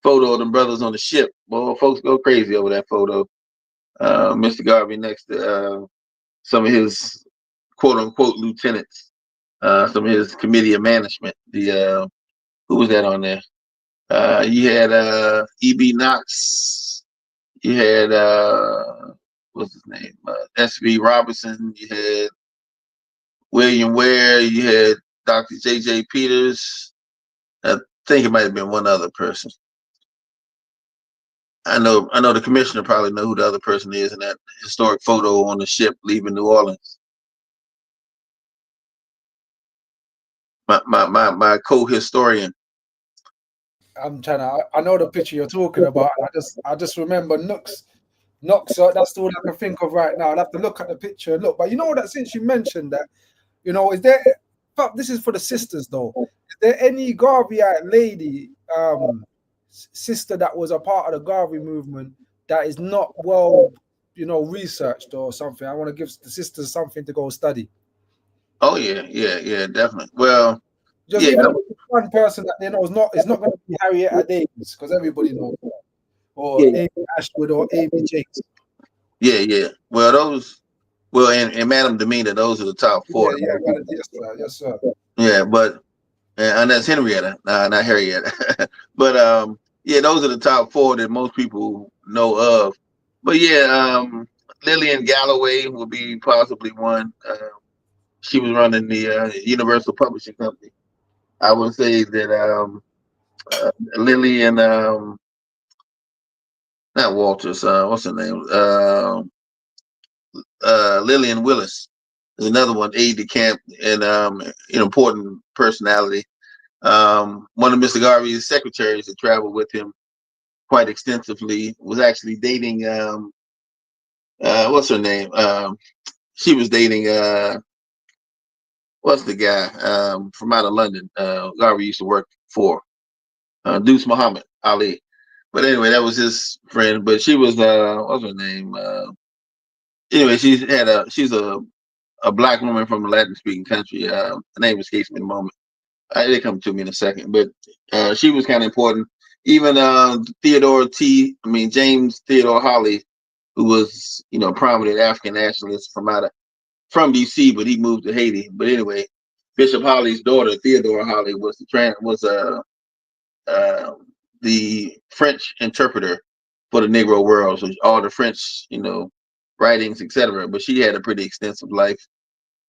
photo of them brothers on the ship. Well, folks go crazy over that photo. Mr. Garvey next to some of his quote unquote lieutenants, some of his committee of management. The who was that on there? You had E.B. Knox. You had what's his name? S.V. Robinson. You had William Ware. You had Dr. J.J. Peters. I think it might have been one other person. I know the commissioner probably know who the other person is in that historic photo on the ship leaving New Orleans. My co-historian. I'm trying to. I know the picture you're talking about. I just remember Nooks. Knox. That's all I can think of right now. I'll have to look at the picture and look. But you know that since you mentioned that, is there? Fuck, this is for the sisters though. Is there any Garveyite lady, sister that was a part of the Garvey movement that is not well, researched or something? I want to give the sisters something to go study. Oh yeah, definitely. Well, Just yeah, even if it's one person that they know is not going to be Harriet Davis because everybody knows that. or Yeah, Amy Ashwood or Amy Jakes. yeah. Well, and Madam Demeanor, those are the top four. Yeah, yeah, well, yes, sir, yes, sir. Yeah, but and that's Henrietta, not Harrietta. But yeah, those are the top four that most people know of. But yeah, Lillian Galloway will be possibly one. She was running the Universal Publishing Company. I would say that Lillian, not Walters, what's her name? Lillian Willis is another one, aide de camp and an important personality. One of Mr. Garvey's secretaries that traveled with him quite extensively was actually dating what's her name? She was dating what's the guy from out of London? Garvey used to work for Deuce Muhammad Ali. But anyway, that was his friend. But she was what's her name? Anyway, she's a black woman from a Latin speaking country. The name escapes me in a moment. They come to me in a second, but she was kind of important. Even James Theodore Holly, who was prominent African nationalist from DC, but he moved to Haiti. But anyway, Bishop Holly's daughter Theodore Holly uh, the French interpreter for the Negro world, so all the French writings, etc. But she had a pretty extensive life.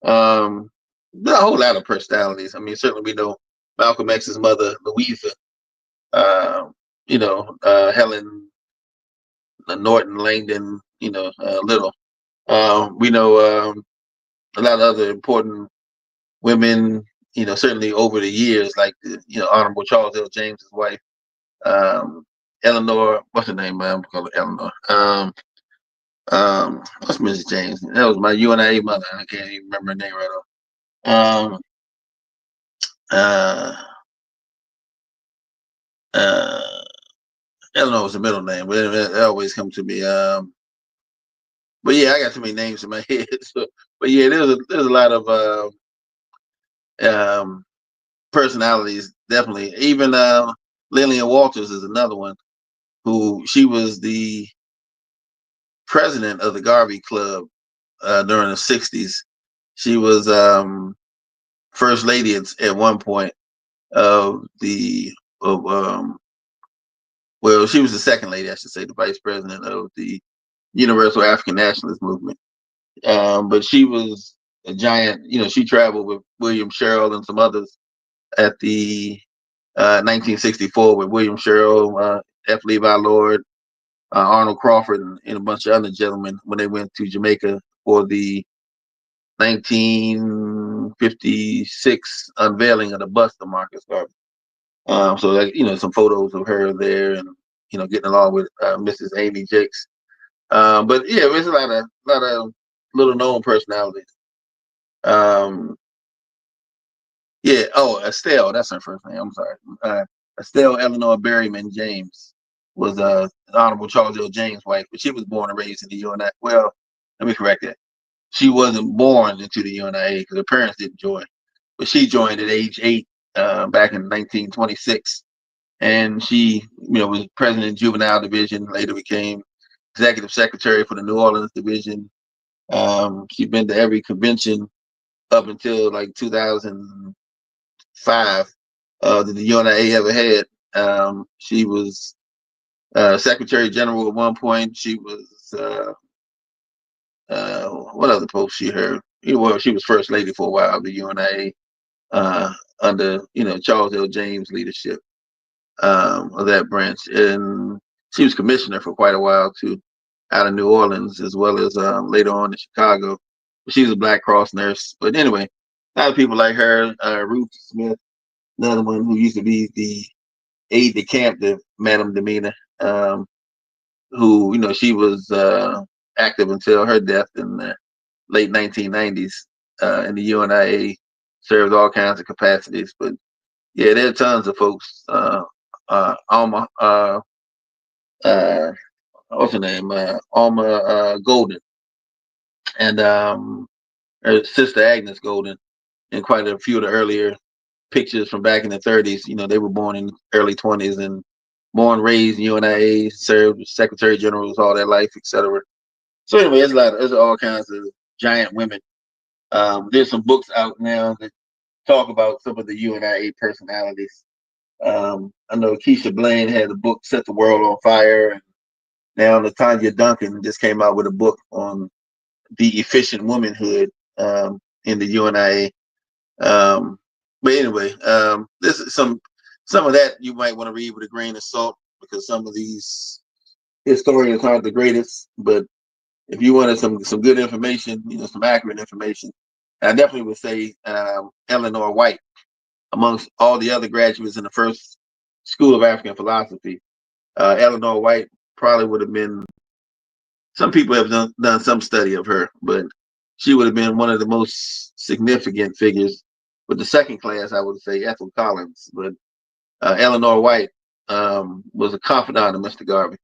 Um, a whole lot of personalities. I mean, certainly we know Malcolm X's mother, Louisa. Uh, Helen Norton Langdon. Little. We know a lot of other important women. Certainly over the years, like Honorable Charles L. James's wife, Eleanor. What's her name? I'm call her Eleanor. What's Mrs. James? That was my UNIA mother. I can't even remember her name right off. Uh, uh, Eleanor was the middle name, but it always comes to me. But yeah, I got too many names in my head. So, but yeah, there's a lot of um, personalities, definitely. Even Lillian Walters is another one who she was the president of the Garvey Club during the '60s. She was first lady at one point of the of well, she was the second lady, I should say, the vice president of the Universal African Nationalist Movement. But she was a giant. She traveled with William Sherrill and some others at the 1964 with William Sherrill, F. Levi Lord, Arnold Crawford, and a bunch of other gentlemen when they went to Jamaica for the 1956 unveiling of the bust of Marcus Garvey. So like some photos of her there, and getting along with Mrs. Amy Jakes. But yeah, there's a lot of little known personalities. Um, yeah. Oh, Estelle, that's her first name. I'm sorry. Estelle Eleanor Berryman James was Honorable Charles L. James' wife, but she was born and raised in the UNI. Well, let me correct that. She wasn't born into the UNIA because her parents didn't join, but she joined at age 8 back in 1926, and she, was president of juvenile division. Later became executive secretary for the New Orleans division. She's been to every convention up until like 2005 that the UNIA ever had. She was secretary general at one point. She was what other post she heard? Well, she was first lady for a while of the UNIA under Charles L. James' leadership of that branch, and she was commissioner for quite a while too, out of New Orleans as well as later on in Chicago. She was a Black Cross nurse, but anyway, a lot of people like her. Ruth Smith, another one who used to be the aide de camp to Madame Demeanor, who she was active until her death in the late 1990s in the UNIA, served all kinds of capacities. But yeah, there are tons of folks. Alma, uh, what's her name? Alma Golden, and her sister Agnes Golden, and quite a few of the earlier pictures from back in the '30s. They were born in early 20s, and born, raised in UNIA, served as Secretary Generals all their life, etc. So anyway, there's all kinds of giant women. There's some books out now that talk about some of the UNIA personalities. I know Keisha Blaine had a book, Set the World on Fire, and now Latanya Duncan just came out with a book on the efficient womanhood in the UNIA. But anyway, this is some of that you might want to read with a grain of salt because some of these historians aren't the greatest. But if you wanted some good information, some accurate information, I definitely would say Eleanor White amongst all the other graduates in the first School of African Philosophy. Eleanor White probably would have been. Some people have done some study of her, but she would have been one of the most significant figures. With the second class, I would say Ethel Collins, but Eleanor White was a confidant of Mr. Garvey.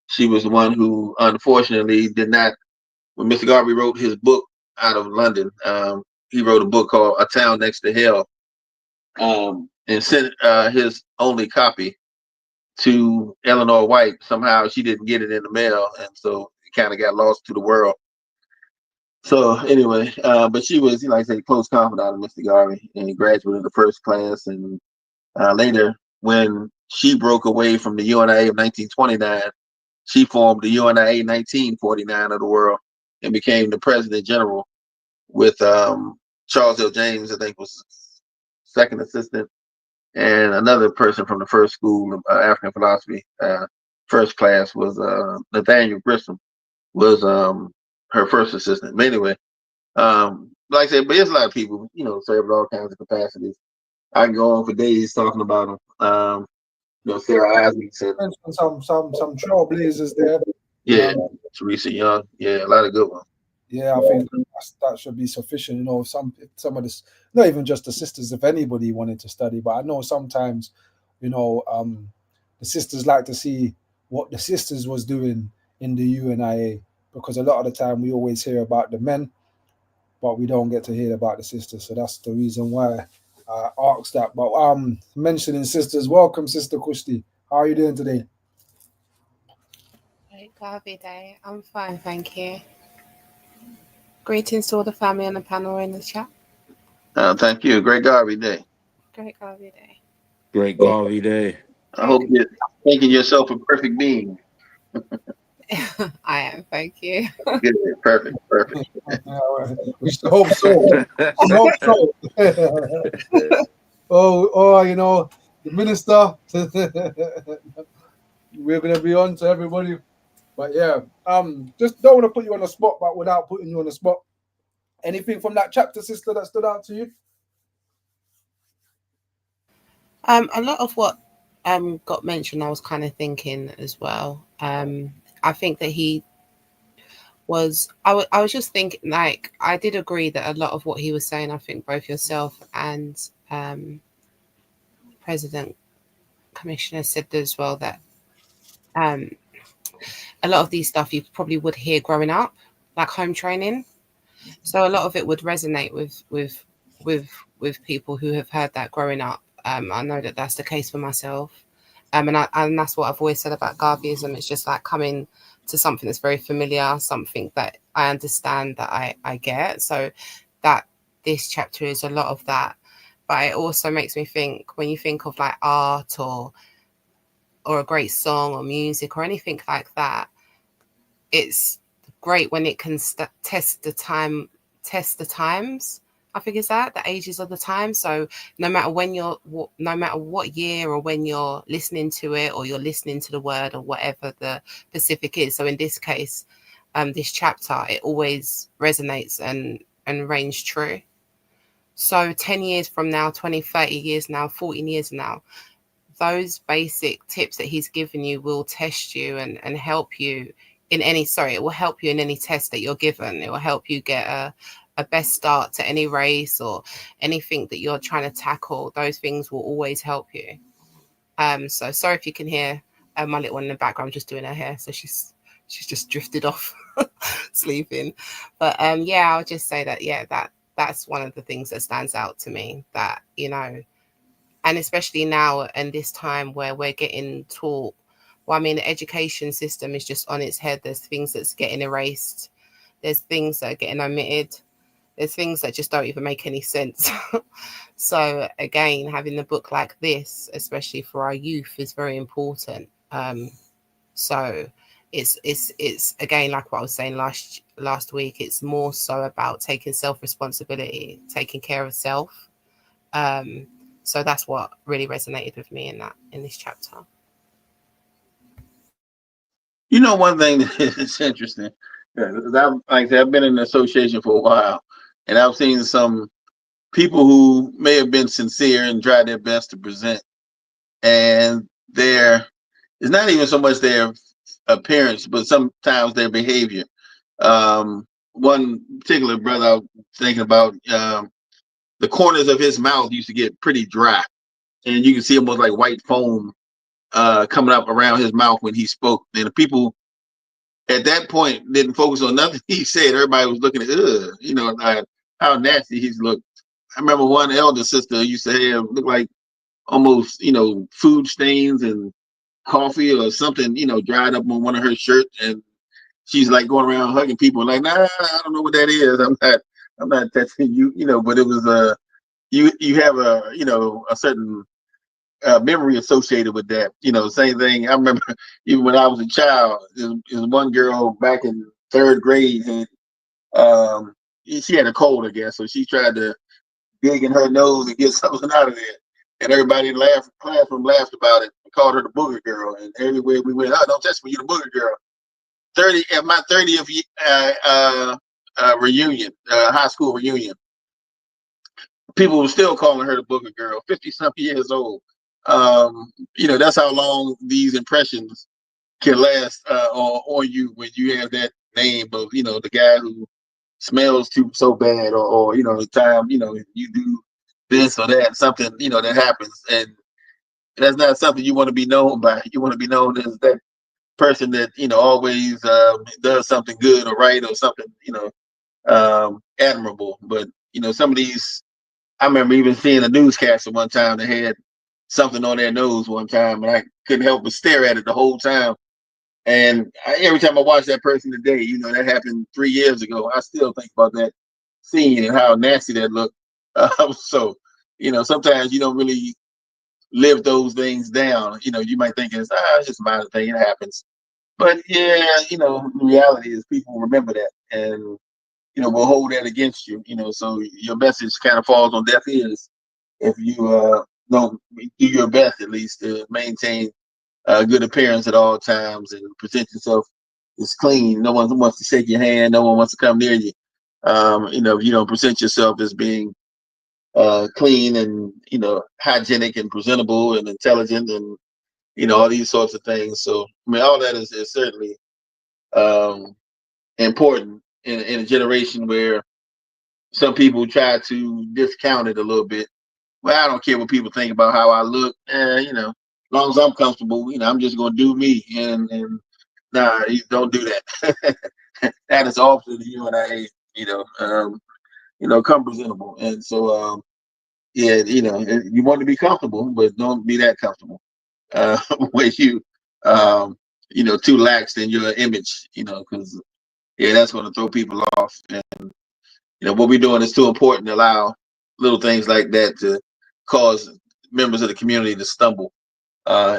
She was the one who, unfortunately, did not. When Mr. Garvey wrote his book out of London, he wrote a book called A Town Next to Hell, and sent his only copy to Eleanor White. Somehow she didn't get it in the mail, and so it kind of got lost to the world. So anyway, but she was, like I said, close confidant of Mr. Garvey and graduate of the first class. And later, when she broke away from the UNIA of 1929, she formed the UNIA 1949 of the world and became the president general with Charles L. James, I think, was second assistant, and another person from the first school of African philosophy, first class, was Nathaniel Grissom, was her first assistant. But anyway, like I said, but there's a lot of people, serve all kinds of capacities. I can go on for days talking about them. Sarah Isaacson. Some trailblazers there. Yeah, Teresa Young. Yeah, a lot of good ones. Yeah, I think that should be sufficient. Some of this, not even just the sisters, if anybody wanted to study, but I know sometimes, the sisters like to see what the sisters was doing in the UNIA, because a lot of the time we always hear about the men, but we don't get to hear about the sisters. So that's the reason why I asked that. But mentioning sisters, welcome, Sister Kushti. How are you doing today? Great Garvey Day. I'm fine, thank you. Greetings to all the family on the panel or in the chat. Thank you. Great Garvey Day. Great Garvey Day. Great Garvey Day. I hope you're thinking yourself a perfect being. I am, thank you. Good, perfect. We should hope so. We hope so. the minister. We're gonna be on to everybody, but yeah, just don't want to put you on the spot, but without putting you on the spot, anything from that chapter, sister, that stood out to you? A lot of what got mentioned, I was kind of thinking as well. I think that he was. I was just thinking, like, I did agree that a lot of what he was saying, I think both yourself and President Commissioner said as well, that a lot of these stuff you probably would hear growing up, like home training. So a lot of it would resonate with people who have heard that growing up. I know that that's the case for myself, and that's what I've always said about Garveyism. It's just like coming to something that's very familiar, something that I understand, that I get. So that this chapter is a lot of that, but it also makes me think, when you think of like art or a great song or music or anything like that, it's great when it can test the times. I think is that the ages of the time. So no matter what year or when you're listening to it, or you're listening to the word, or whatever the specific is. So in this case, this chapter, it always resonates and reigns true. So 10 years from now, 20, 30 years now, 14 years now, those basic tips that he's given you will test you and help you in any, it will help you in any test that you're given. It will help you get a best start to any race or anything that you're trying to tackle. Those things will always help you. So sorry if you can hear my little one in the background just doing her hair. So she's just drifted off sleeping. But yeah, I'll just say that, that's one of the things that stands out to me, that, And especially now and this time where we're getting taught, well, I mean, the education system is just on its head. There's things that's getting erased. There's things that are getting omitted. There's things that just don't even make any sense. So again, having a book like this, especially for our youth, is very important. So it's again, like what I was saying last week, it's more so about taking self-responsibility, taking care of self. So that's what really resonated with me in this chapter. You know, one thing that's interesting. Like I said, I've been in the association for a while, and I've seen some people who may have been sincere and tried their best to present, and their it's not even so much their appearance, but sometimes their behavior. One particular brother I was thinking about, the corners of his mouth used to get pretty dry, and you can see almost like white foam coming up around his mouth when he spoke. And the people at that point didn't focus on nothing he said. Everybody was looking at, how nasty he's looked. I remember one elder sister used to have look like almost, food stains and coffee or something, dried up on one of her shirts, and she's like going around hugging people, like, nah, I don't know what that is. I'm not touching you, But it was you have a certain memory associated with that. Same thing. I remember even when I was a child, there's one girl back in third grade, and she had a cold, I guess, so she tried to dig in her nose and get something out of there. And everybody in the classroom laughed about it and called her the booger girl. And everywhere we went, oh, don't touch me, you the booger girl. 30 at my 30th reunion, high school reunion, people were still calling her the booger girl, 50-something years old. That's how long these impressions can last on you when you have that name of, the guy who smells so bad, or the time, you do this or that, something, that happens. And that's not something you want to be known by. You want to be known as that person that, always does something good or right or something, admirable. But, some of these, I remember even seeing a newscaster one time that had something on their nose one time, and I couldn't help but stare at it the whole time. And every time I watch that person today, that happened 3 years ago, I still think about that scene and how nasty that looked. So, sometimes you don't really live those things down. You might think it's just a minor thing, it happens. But yeah, the reality is people remember that, and will hold that against you. So your message kind of falls on deaf ears if you don't do your best at least to maintain a good appearance at all times and present yourself as clean. No one wants to shake your hand. No one wants to come near you. If you don't present yourself as being clean and hygienic and presentable and intelligent and all these sorts of things. So I mean, all that is certainly um, important in a generation where some people try to discount it a little bit. Well, I don't care what people think about how I look. As long as I'm comfortable, I'm just gonna do me. And nah, you don't do that. That is opposite of you and I. Come presentable. And so, yeah, you want to be comfortable, but don't be that comfortable. Where you, too lax in your image. Because yeah, that's going to throw people off. And what we're doing is too important to allow little things like that to cause members of the community to stumble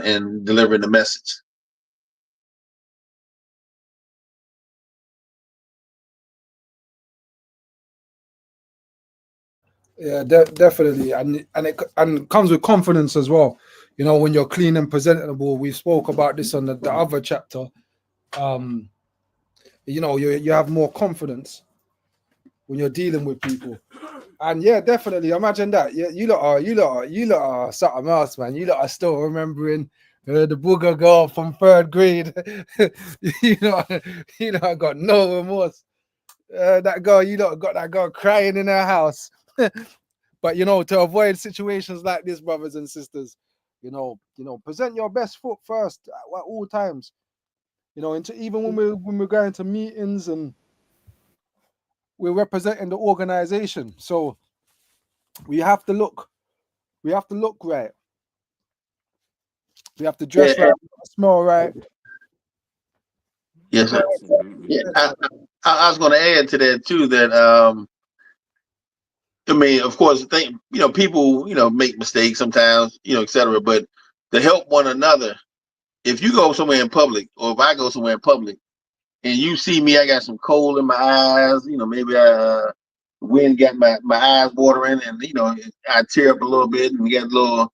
in delivering the message. Yeah, definitely, and comes with confidence as well. When you're clean and presentable, we spoke about this on the other chapter. Um, you have more confidence when you're dealing with people. And yeah, definitely. Imagine that. Yeah, you lot are something else, man. You lot are still remembering the booger girl from third grade. you know, I got no remorse. That girl, you lot got that girl crying in her house. But to avoid situations like this, brothers and sisters, present your best foot first at all times. Even when we're going to meetings and we're representing the organization, so we have to look We have to look right. We have to Yeah, dress right, smell right. yes, Go sir. ahead, Absolutely. Yeah, sir. I was going to add to that too that I mean, of course, think people make mistakes sometimes, etc. But to help one another, if you go somewhere in public, or if I go somewhere in public, and you see me, I got some coal in my eyes, maybe wind got my eyes watering, and I tear up a little bit, and got a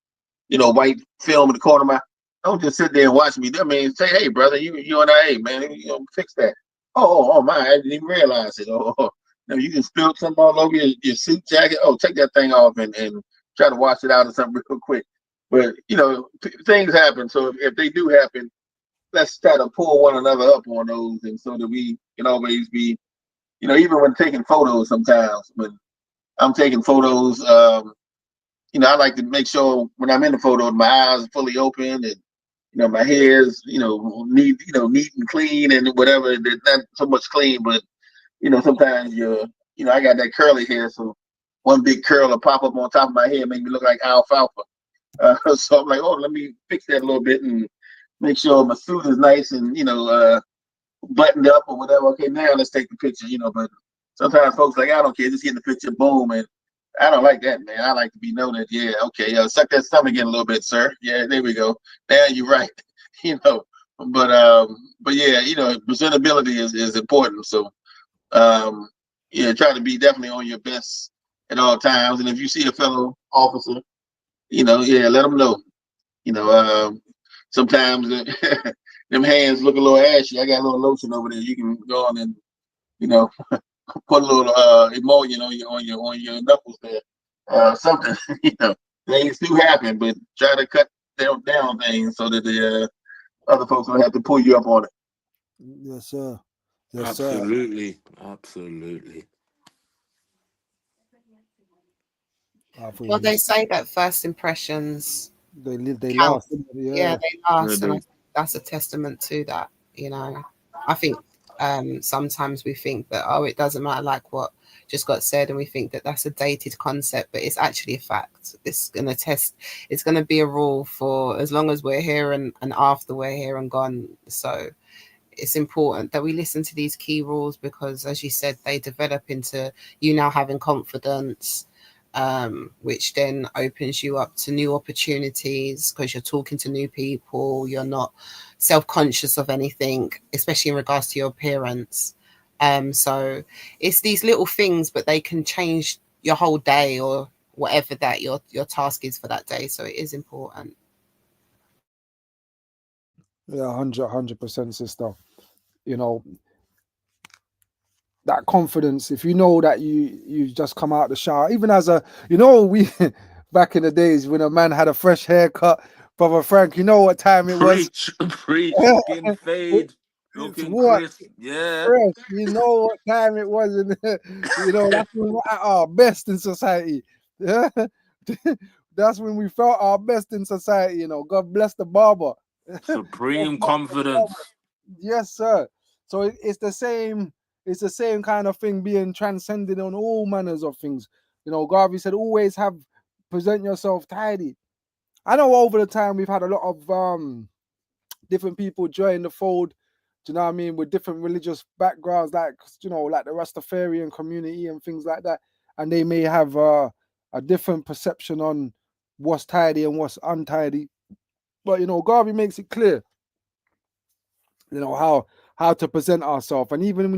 little white film in the corner of my. Don't just sit there and watch me. I mean, say, hey, brother, you and I, hey, man, fix that. Oh, my, I didn't even realize it. You can spill something all over your suit jacket. Oh, take that thing off and try to wash it out or something real quick. But things happen. So if they do happen, let's try to pull one another up on those, and so that we can always be, even when taking photos. Sometimes when I'm taking photos, I like to make sure when I'm in the photo, my eyes are fully open, and my hair is neat and clean, and whatever. There's not so much clean, but sometimes I got that curly hair, so one big curl will pop up on top of my head, make me look like alfalfa. So I'm like, oh, let me fix that a little bit and make sure my suit is nice and buttoned up or whatever. Okay, now let's take the picture. But sometimes folks like, I don't care, just get the picture, boom, and I don't like that, man. I like to be known that, yeah, okay, suck that stomach in a little bit, sir. Yeah, there we go. Now you're right. you know, but yeah, presentability is important. So yeah, try to be definitely on your best at all times. And if you see a fellow officer, yeah, let them know. You know, sometimes them hands look a little ashy. I got a little lotion over there. You can go on and you know put a little emollient on your knuckles there. Something. Things do happen, but try to cut down things so that the other folks don't have to pull you up on it. Yes, sir. Yes, sir. Absolutely. Absolutely. I thought Well, you they say that first impressions they live, they count. last. Yeah, Yeah. they Yeah, last, and I they, think that's a testament to that. I think sometimes we think that, oh, it doesn't matter, like what just got said, and we think that that's a dated concept, but it's actually a fact. It's gonna be a rule for as long as we're here and after we're here and gone. So it's important that we listen to these key rules because, as you said, they develop into you now having confidence, which then opens you up to new opportunities because you're talking to new people. You're not self-conscious of anything, especially in regards to your appearance. So it's these little things, but they can change your whole day or whatever that your task is for that day. So it is important. Yeah, 100%, sister. You know, that confidence, if you know that you just come out the shower, even as we back in the days when a man had a fresh haircut, brother Frank, you know what time it was. preach, preach, skin fade, It's looking what crisp. Yeah. fresh, you know what time it was, and that's when we're at our best in society. Yeah. That's when we felt our best in society. God bless the barber. God Supreme bless the barber. confidence. Yes, sir. So it's the same. It's the same kind of thing being transcended on all manners of things. Garvey said, always present yourself tidy. I know over the time we've had a lot of different people join the fold. Do you know what I mean? With different religious backgrounds, like the Rastafarian community and things like that, and they may have a different perception on what's tidy and what's untidy. But Garvey makes it clear how to present ourselves, and even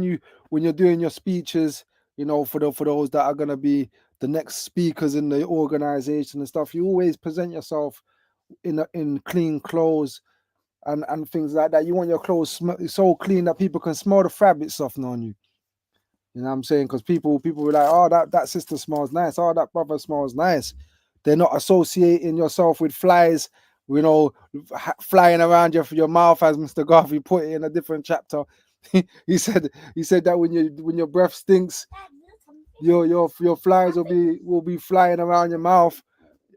when you're doing your speeches, for those that are going to be the next speakers in the organization and stuff, you always present yourself in clean clothes and things like that. You want your clothes so clean that people can smell the fabric softener on you. You know what I'm saying? Because people were like, oh, that sister smells nice. Oh, that brother smells nice. They're not associating yourself with flies, flying around your mouth, as Mr. Garvey put it in a different chapter. he said that when your breath stinks, your flies will be flying around your mouth.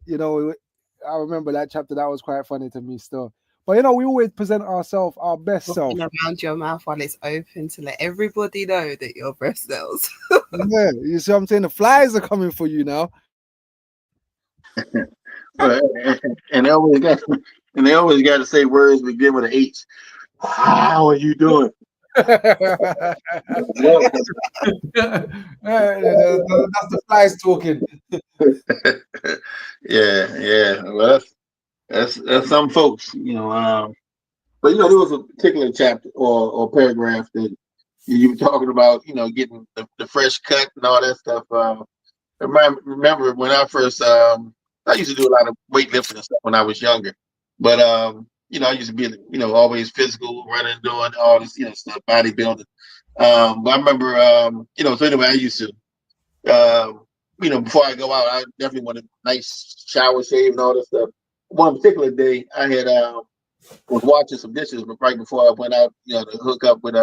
I remember that chapter. That was quite funny to me still. But we always present ourselves our best self. Walking around your mouth while it's open to let everybody know that your breath smells. Yeah, you see what I'm saying? The flies are coming for you now. Right. And they always got to say words begin with an H. How are you doing? Well, That's the flies talking. yeah. Well, that's some folks, But there was a particular chapter or paragraph that you were talking about, getting the fresh cut and all that stuff. Remember when I used to do a lot of weightlifting and stuff when I was younger, but I used to be, always physical, running, doing all this, stuff, bodybuilding. But I remember, so anyway, I used to, before I go out, I definitely want a nice shower, shave, and all that stuff. One particular day, I had was washing some dishes right before I went out, to hook up with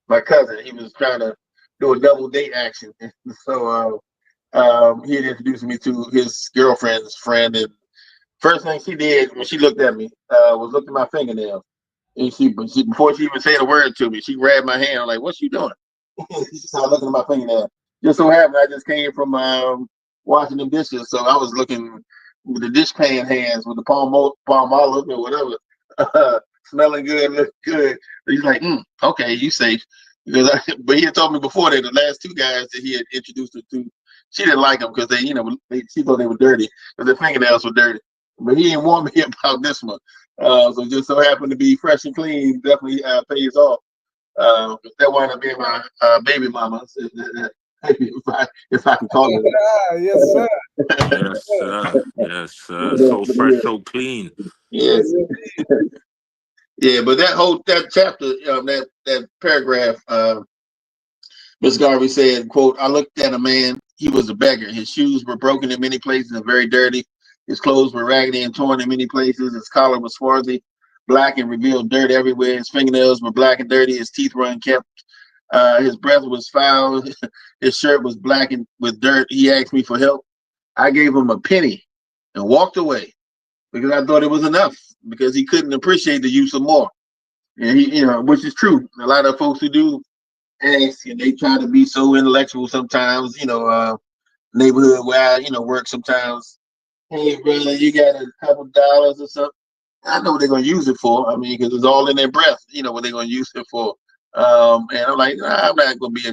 my cousin. He was trying to do a double date action, so he had introduced me to his girlfriend's friend. And first thing she did when she looked at me was look at my fingernails. And she before she even said a word to me, she grabbed my hand. I'm like, "What's you doing?" She started looking at my fingernail. Just so happened I just came from washing the dishes, so I was looking with the dish pan hands with the palm olive or whatever, smelling good, looking good. He's like, "Okay, you safe." But he had told me before that the last two guys that he had introduced her to, she didn't like them because she thought they were dirty because their fingernails were dirty. But he didn't warn me about this one. So just so happened to be fresh and clean, definitely pays off. That wound up being my baby mama, if I can call her Yes, sir. Yes, sir. Yes, sir. So fresh, that. so clean. Yes, yeah. But that chapter, that paragraph, Miss Garvey said, "quote I looked at a man. He was a beggar. His shoes were broken in many places and very dirty. His clothes were raggedy and torn in many places. His collar was swarthy, black and revealed dirt everywhere. His fingernails were black and dirty. His teeth were unkempt. His breath was foul. His shirt was blackened with dirt. He asked me for help. I gave him a penny and walked away because I thought it was enough because he couldn't appreciate the use of more. And which is true. A lot of folks who do ask and they try to be so intellectual sometimes, neighborhood where I, work sometimes. Hey, brother, you got a couple dollars or something? I know what they're gonna use it for. I mean, because it's all in their breath. You know what they're gonna use it for. And I'm like, nah, I'm not gonna be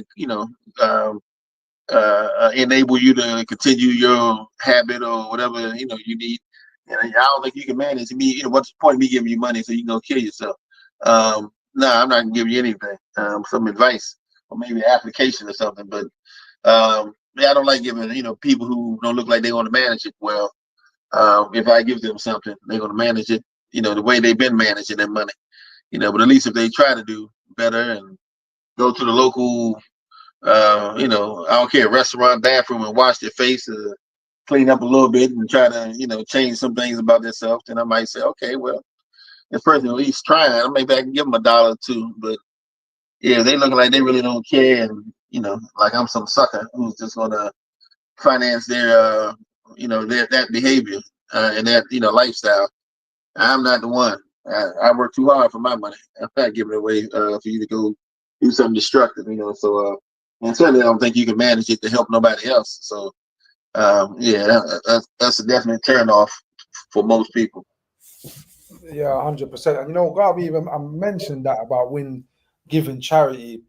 enable you to continue your habit or whatever you need. And I don't think you can manage me. What's the point of me giving you money so you can go kill yourself? I'm not gonna give you anything. Some advice or maybe an application or something. But I don't like giving people who don't look like they want to manage it well. If I give them something, they're gonna manage it. The way they've been managing their money. But at least if they try to do better and go to the local I don't care, restaurant bathroom and wash their face, clean up a little bit and try to, change some things about themselves. Then I might say, okay, well, this person at least trying, maybe I can give them a dollar or two. But yeah, they look like they really don't care. And, like I'm some sucker who's just going to finance that behavior and that, lifestyle. I'm not the one. I work too hard for my money. I'm not giving it away for you to go do something destructive, So, and certainly I don't think you can manage it to help nobody else. So, that's a definite turn off for most people. Yeah, 100%. And Garvey even I mentioned that about when giving charity,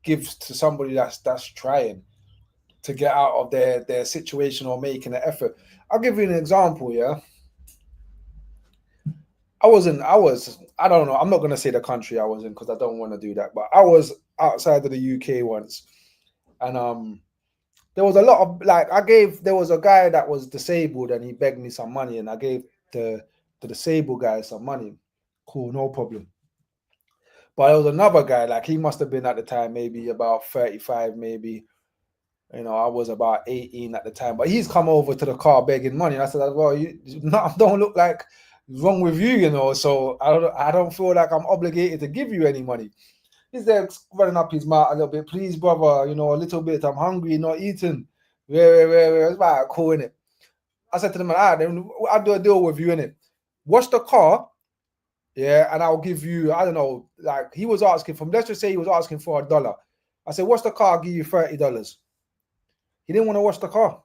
gives to somebody that's trying to get out of their situation or making an effort. I'll give you an example. Yeah, I don't know. I'm not gonna say the country I was in because I don't want to do that. But I was outside of the UK once, and there was a lot of there was a guy that was disabled and he begged me some money and I gave the disabled guy some money. Cool, no problem. But there was another guy, like he must have been at the time maybe about 35, maybe. I was about 18 at the time. But he's come over to the car begging money. And I said, well, you don't look like wrong with you, so I don't feel like I'm obligated to give you any money. He's there running up his mouth a little bit. Please, brother, a little bit. I'm hungry, not eating. Where? It's about cool, innit? I said to the man, then I'll do a deal with you, innit? Wash the car, yeah, and I'll give you, I don't know, like he was asking for, let's just say he was asking for $1. I said, wash the car, I'll give you $30. He didn't want to wash the car.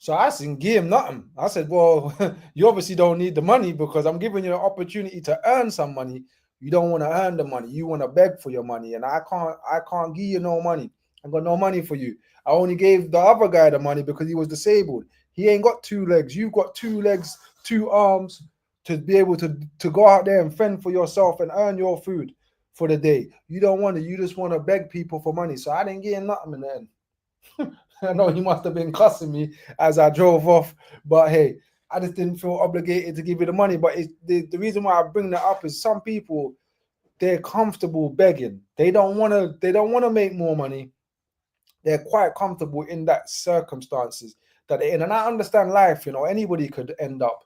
So I didn't give him nothing. I said, well, you obviously don't need the money because I'm giving you an opportunity to earn some money. You don't want to earn the money. You want to beg for your money. And I can't give you no money. I got no money for you. I only gave the other guy the money because he was disabled. He ain't got 2 legs. You've got 2 legs, 2 arms to be able to go out there and fend for yourself and earn your food for the day. You don't want to. You just want to beg people for money. So I didn't give him nothing in the end. I know he must have been cussing me as I drove off, but hey, I just didn't feel obligated to give you the money. But the reason why I bring that up is some people, they're comfortable begging. They don't want to make more money. They're quite comfortable in that circumstances that they're in. And I understand life. Anybody could end up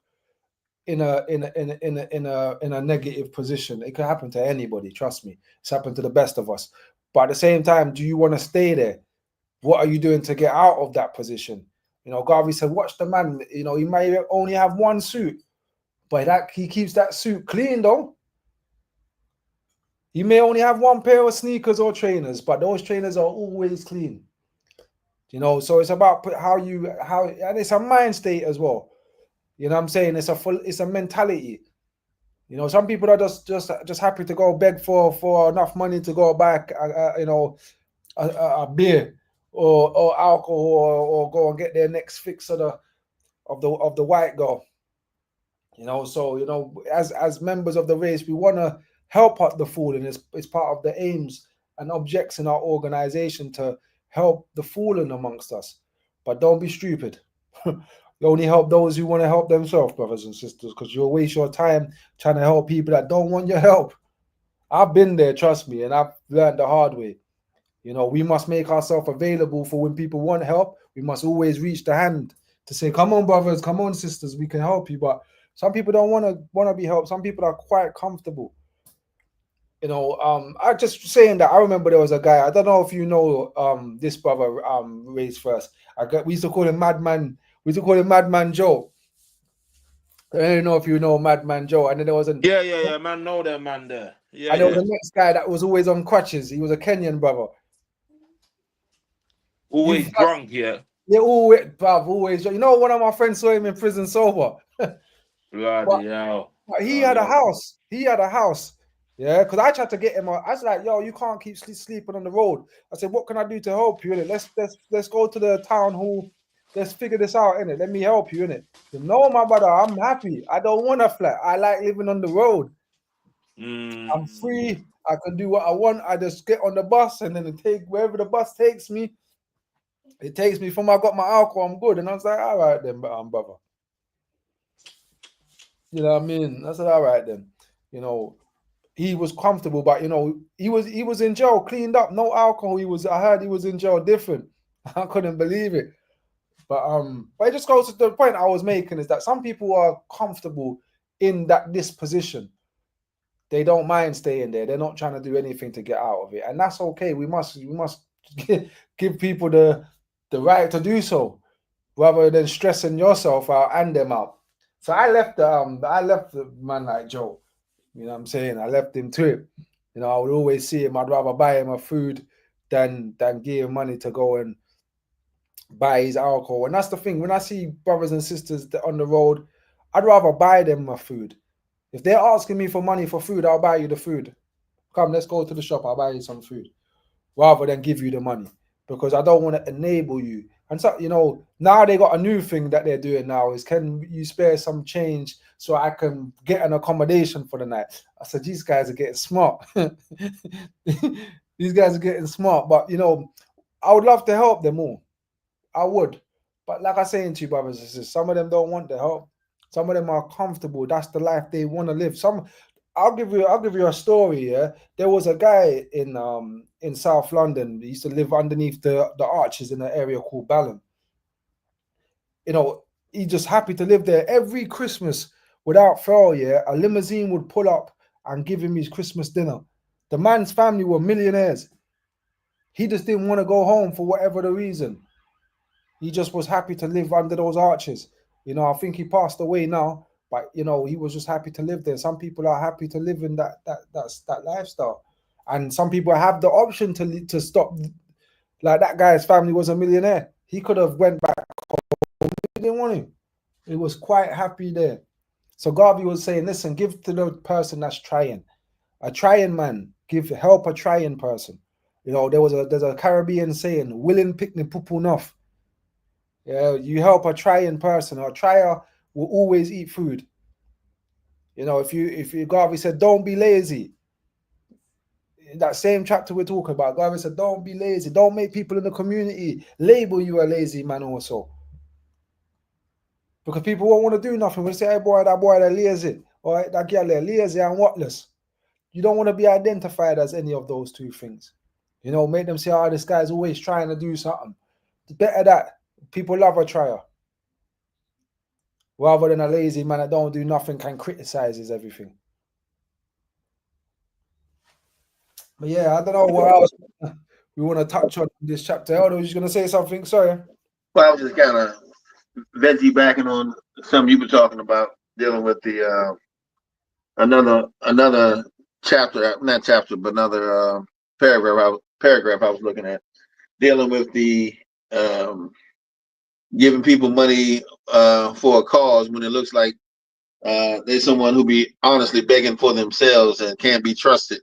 in a negative position. It could happen to anybody. Trust me, it's happened to the best of us. But at the same time, do you want to stay there? What are you doing to get out of that position? Garvey said, watch the man. He may only have 1 suit, but he keeps that suit clean though. He may only have 1 pair of sneakers or trainers, but those trainers are always clean. So it's about and it's a mind state as well. You know what I'm saying? It's a mentality. Some people are just happy to go beg for enough money to go back, a beer or alcohol or go and get their next fix of the white girl. So as members of the race, we want to help out the fallen. It's part of the aims and objects in our organization to help the fallen amongst us. But don't be stupid. You only help those who want to help themselves, brothers and sisters, because you'll waste your time trying to help people that don't want your help. I've been there, trust me, and I've learned the hard way. We must make ourselves available for when people want help. We must always reach the hand to say, come on, brothers, come on, sisters, we can help you. But some people don't want to be helped. Some people are quite comfortable. I just saying that I remember there was a guy, I don't know if you know this brother raised first. We used to call him Madman. We used to call him Madman Joe. I don't know if you know Madman Joe. And then there was Yeah, man, know that man there. Yeah, and there was the next guy that was always on crutches. He was a Kenyan brother. Always drunk, yeah. Yeah, always, bruv, always. One of my friends saw him in prison sober. Bloody hell. But he had a house. He had a house. Yeah, because I tried to get him. I was like, yo, you can't keep sleeping on the road. I said, what can I do to help you? Innit? Let's go to the town hall. Let's figure this out, innit? Let me help you, innit? No, my brother, I'm happy. I don't want a flat. I like living on the road. I'm free. I can do what I want. I just get on the bus and then wherever the bus takes me. It takes me from I got my alcohol, I'm good. And I was like, all right then, brother. You know what I mean? I said, all right then. He was comfortable, but he was in jail, cleaned up, no alcohol. I heard he was in jail different. I couldn't believe it. But it just goes to the point I was making is that some people are comfortable in this position. They don't mind staying there. They're not trying to do anything to get out of it. And that's okay. We must give people the right to do so, rather than stressing yourself out and them out. So I left the man like Joe. You know what I'm saying? I left him to it. I would always see him. I'd rather buy him a food than give him money to go and buy his alcohol. And that's the thing. When I see brothers and sisters on the road, I'd rather buy them a food. If they're asking me for money for food, I'll buy you the food. Come, let's go to the shop. I'll buy you some food, rather than give you the money, because I don't want to enable you. And so, now they got a new thing that they're doing now is, can you spare some change so I can get an accommodation for the night? I said, these guys are getting smart. These guys are getting smart. But, I would love to help them all. I would. But like I saying to you, brothers and sisters, some of them don't want the help. Some of them are comfortable. That's the life they want to live. I'll give you a story. Yeah, there was a guy in South London. He used to live underneath the arches in an area called Balham. He just happy to live there. Every Christmas, without fail, yeah, a limousine would pull up and give him his Christmas dinner. The man's family were millionaires. He just didn't want to go home for whatever the reason. He just was happy to live under those arches. I think he passed away now. But he was just happy to live there. Some people are happy to live in that lifestyle, and some people have the option to stop. Like that guy's family was a millionaire. He could have went back home didn't want him. He was quite happy there. So Garvey was saying, listen, give to the person that's trying. A trying man, help a trying person. There's a Caribbean saying, willing picnic pupu enough. Yeah, you help a trying person. A trier will always eat food. If you Garvey said, don't be lazy. In that same chapter we're talking about, Garvey said, don't be lazy. Don't make people in the community label you a lazy man also. Because people won't want to do nothing. We say, hey boy, they're lazy. All right, that girl, they're lazy and whatless. You don't want to be identified as any of those two things. Make them say, oh, this guy's always trying to do something. It's better that people love a trier. Rather than a lazy man that don't do nothing, can criticizes everything. But yeah, I don't know what else we want to touch on this chapter. Elder was just going to say something. Sorry. Well, I was just kind of veggie backing on something you were talking about, dealing with the another chapter, not chapter, but another paragraph I was looking at, dealing with the giving people money for a cause when it looks like there's someone who be honestly begging for themselves and can't be trusted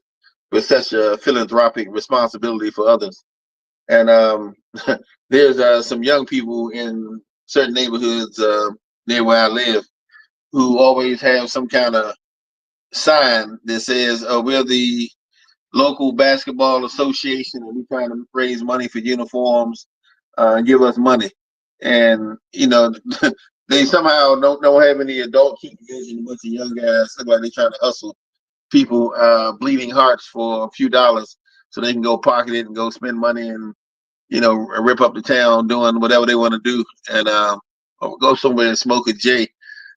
with such a philanthropic responsibility for others. And there's some young people in certain neighborhoods near where I live who always have some kind of sign that says, we're the local basketball association and we're trying to raise money for uniforms, give us money. And, they somehow don't have any adult supervision. A bunch of young guys look like they're trying to hustle people bleeding hearts for a few dollars so they can go pocket it and go spend money and rip up the town doing whatever they want to do, and or go somewhere and smoke a J.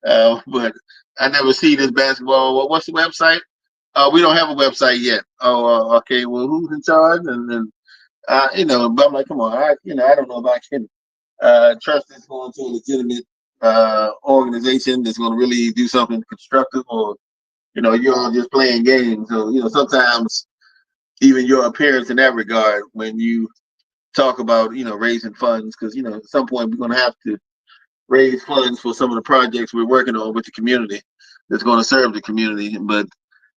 But I never see this basketball. What's the website? We don't have a website yet. Oh, okay. Well, who's in charge? And but I'm like, come on. I don't know if I can trust this going to a legitimate organization that's going to really do something constructive, or you're all just playing games. So sometimes even your appearance in that regard, when you talk about raising funds, because at some point we're going to have to raise funds for some of the projects we're working on with the community that's going to serve the community. But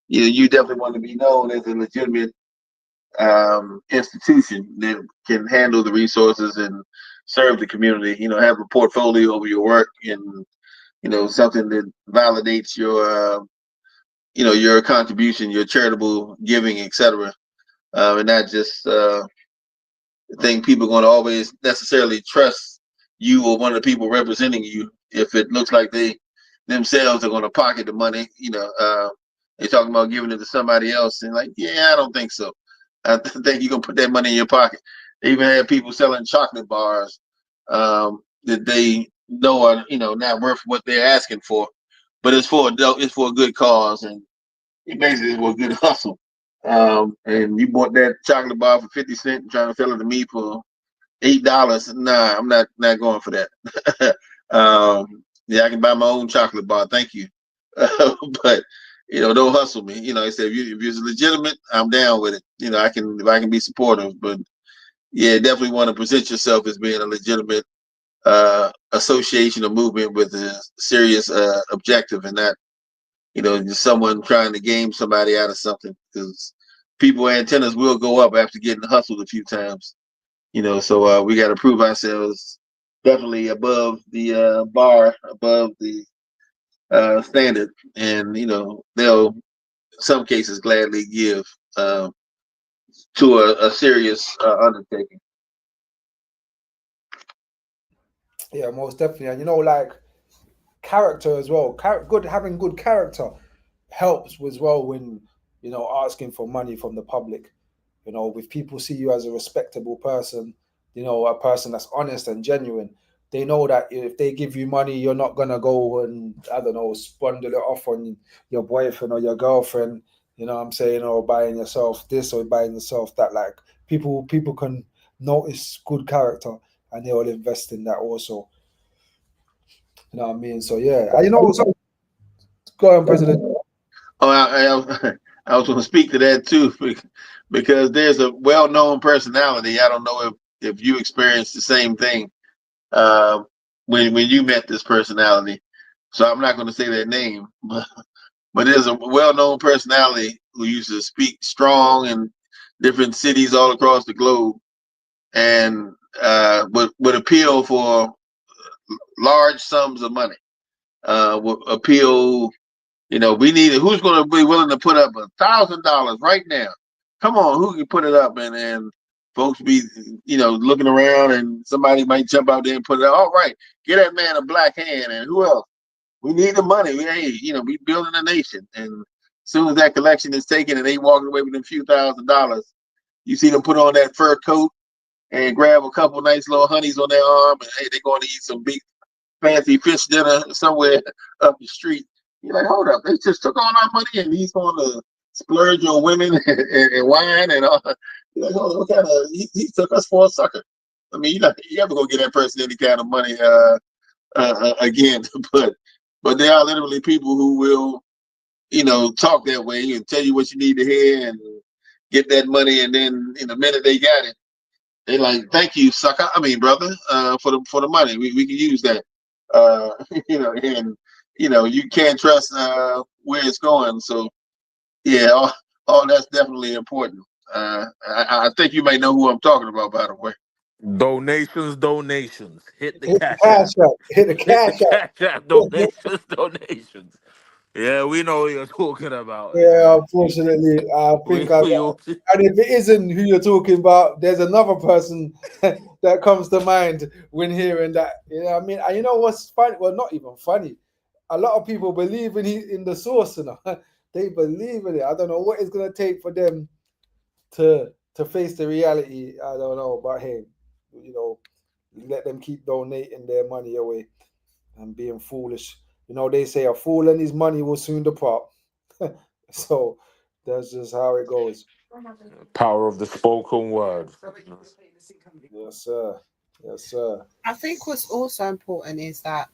you definitely want to be known as a legitimate institution that can handle the resources and serve the community. Have a portfolio of your work, and something that validates your contribution, your charitable giving, etc. And not just think people are going to always necessarily trust you or one of the people representing you if it looks like they themselves are going to pocket the money. They're talking about giving it to somebody else, and like, yeah, I don't think so. I think you're gonna put that money in your pocket. They even have people selling chocolate bars that they know are not worth what they're asking for, but it's for a good cause, and it basically is for a good hustle. And you bought that chocolate bar for 50 cents and trying to sell it to me for $8. Nah, I'm not going for that. Yeah, I can buy my own chocolate bar. Thank you. But don't hustle me. I said if you're legitimate, I'm down with it. If I can be supportive. But yeah, definitely want to present yourself as being a legitimate association or movement with a serious objective, and not just someone trying to game somebody out of something, because people antennas will go up after getting hustled a few times. So we got to prove ourselves definitely above the bar, above the standard, and they'll in some cases gladly give to a serious undertaking. Yeah, most definitely. And like character as well. Having good character helps as well when asking for money from the public. If people see you as a respectable person, a person that's honest and genuine, they know that if they give you money, you're not gonna go and, I don't know, squander it off on your boyfriend or your girlfriend. You know what I'm saying, or buying yourself this or buying yourself that. Like people can notice good character and they will invest in that also. You know what I mean? So yeah, so go on, President. Oh, I was going to speak to that too, because there's a well-known personality. I don't know if you experienced the same thing. when you met this personality. So I'm not going to say their name, but there's a well-known personality who used to speak strong in different cities all across the globe, and would appeal for large sums of money. Would appeal. We need it. Who's going to be willing to put up $1,000 right now? Come on, who can put it up? And folks be, looking around, and somebody might jump out there and put it up. All right, get that man a black hand, and who else? We need the money. We building a nation. And as soon as that collection is taken and they walking away with a few $1,000s, you see them put on that fur coat and grab a couple nice little honeys on their arm, and hey, they're going to eat some big fancy fish dinner somewhere up the street. You're like, hold up, they just took all our money and he's going to splurge on women and wine and all. You're like, hold on, what kind of, he took us for a sucker. I mean, you have to go get that person any kind of money again. But there are literally people who will, talk that way and tell you what you need to hear and get that money, and then in a minute they got it. They like, thank you, sucker. I mean, brother, for the money. We can use that. And you can't trust where it's going. So yeah, all that's definitely important. I think you may know who I'm talking about, by the way. Donations. Hit the Hit the cash cash app. app. Hit the Hit the cash app. cash app. Donations. Yeah, we know what you're talking about. Yeah, unfortunately, I think I. We all, And if it isn't who you're talking about, there's another person that comes to mind when hearing that. You know what I mean? And you know what's funny? Well, not even funny. A lot of people believe in the source, They believe in it. I don't know what it's gonna take for them to face the reality. I don't know, but hey, you know, let them keep donating their money away and being foolish. They say a fool and his money will soon depart. So that's just how it goes. power of the spoken word. Yes, sir. Yes, sir. I think what's also important is that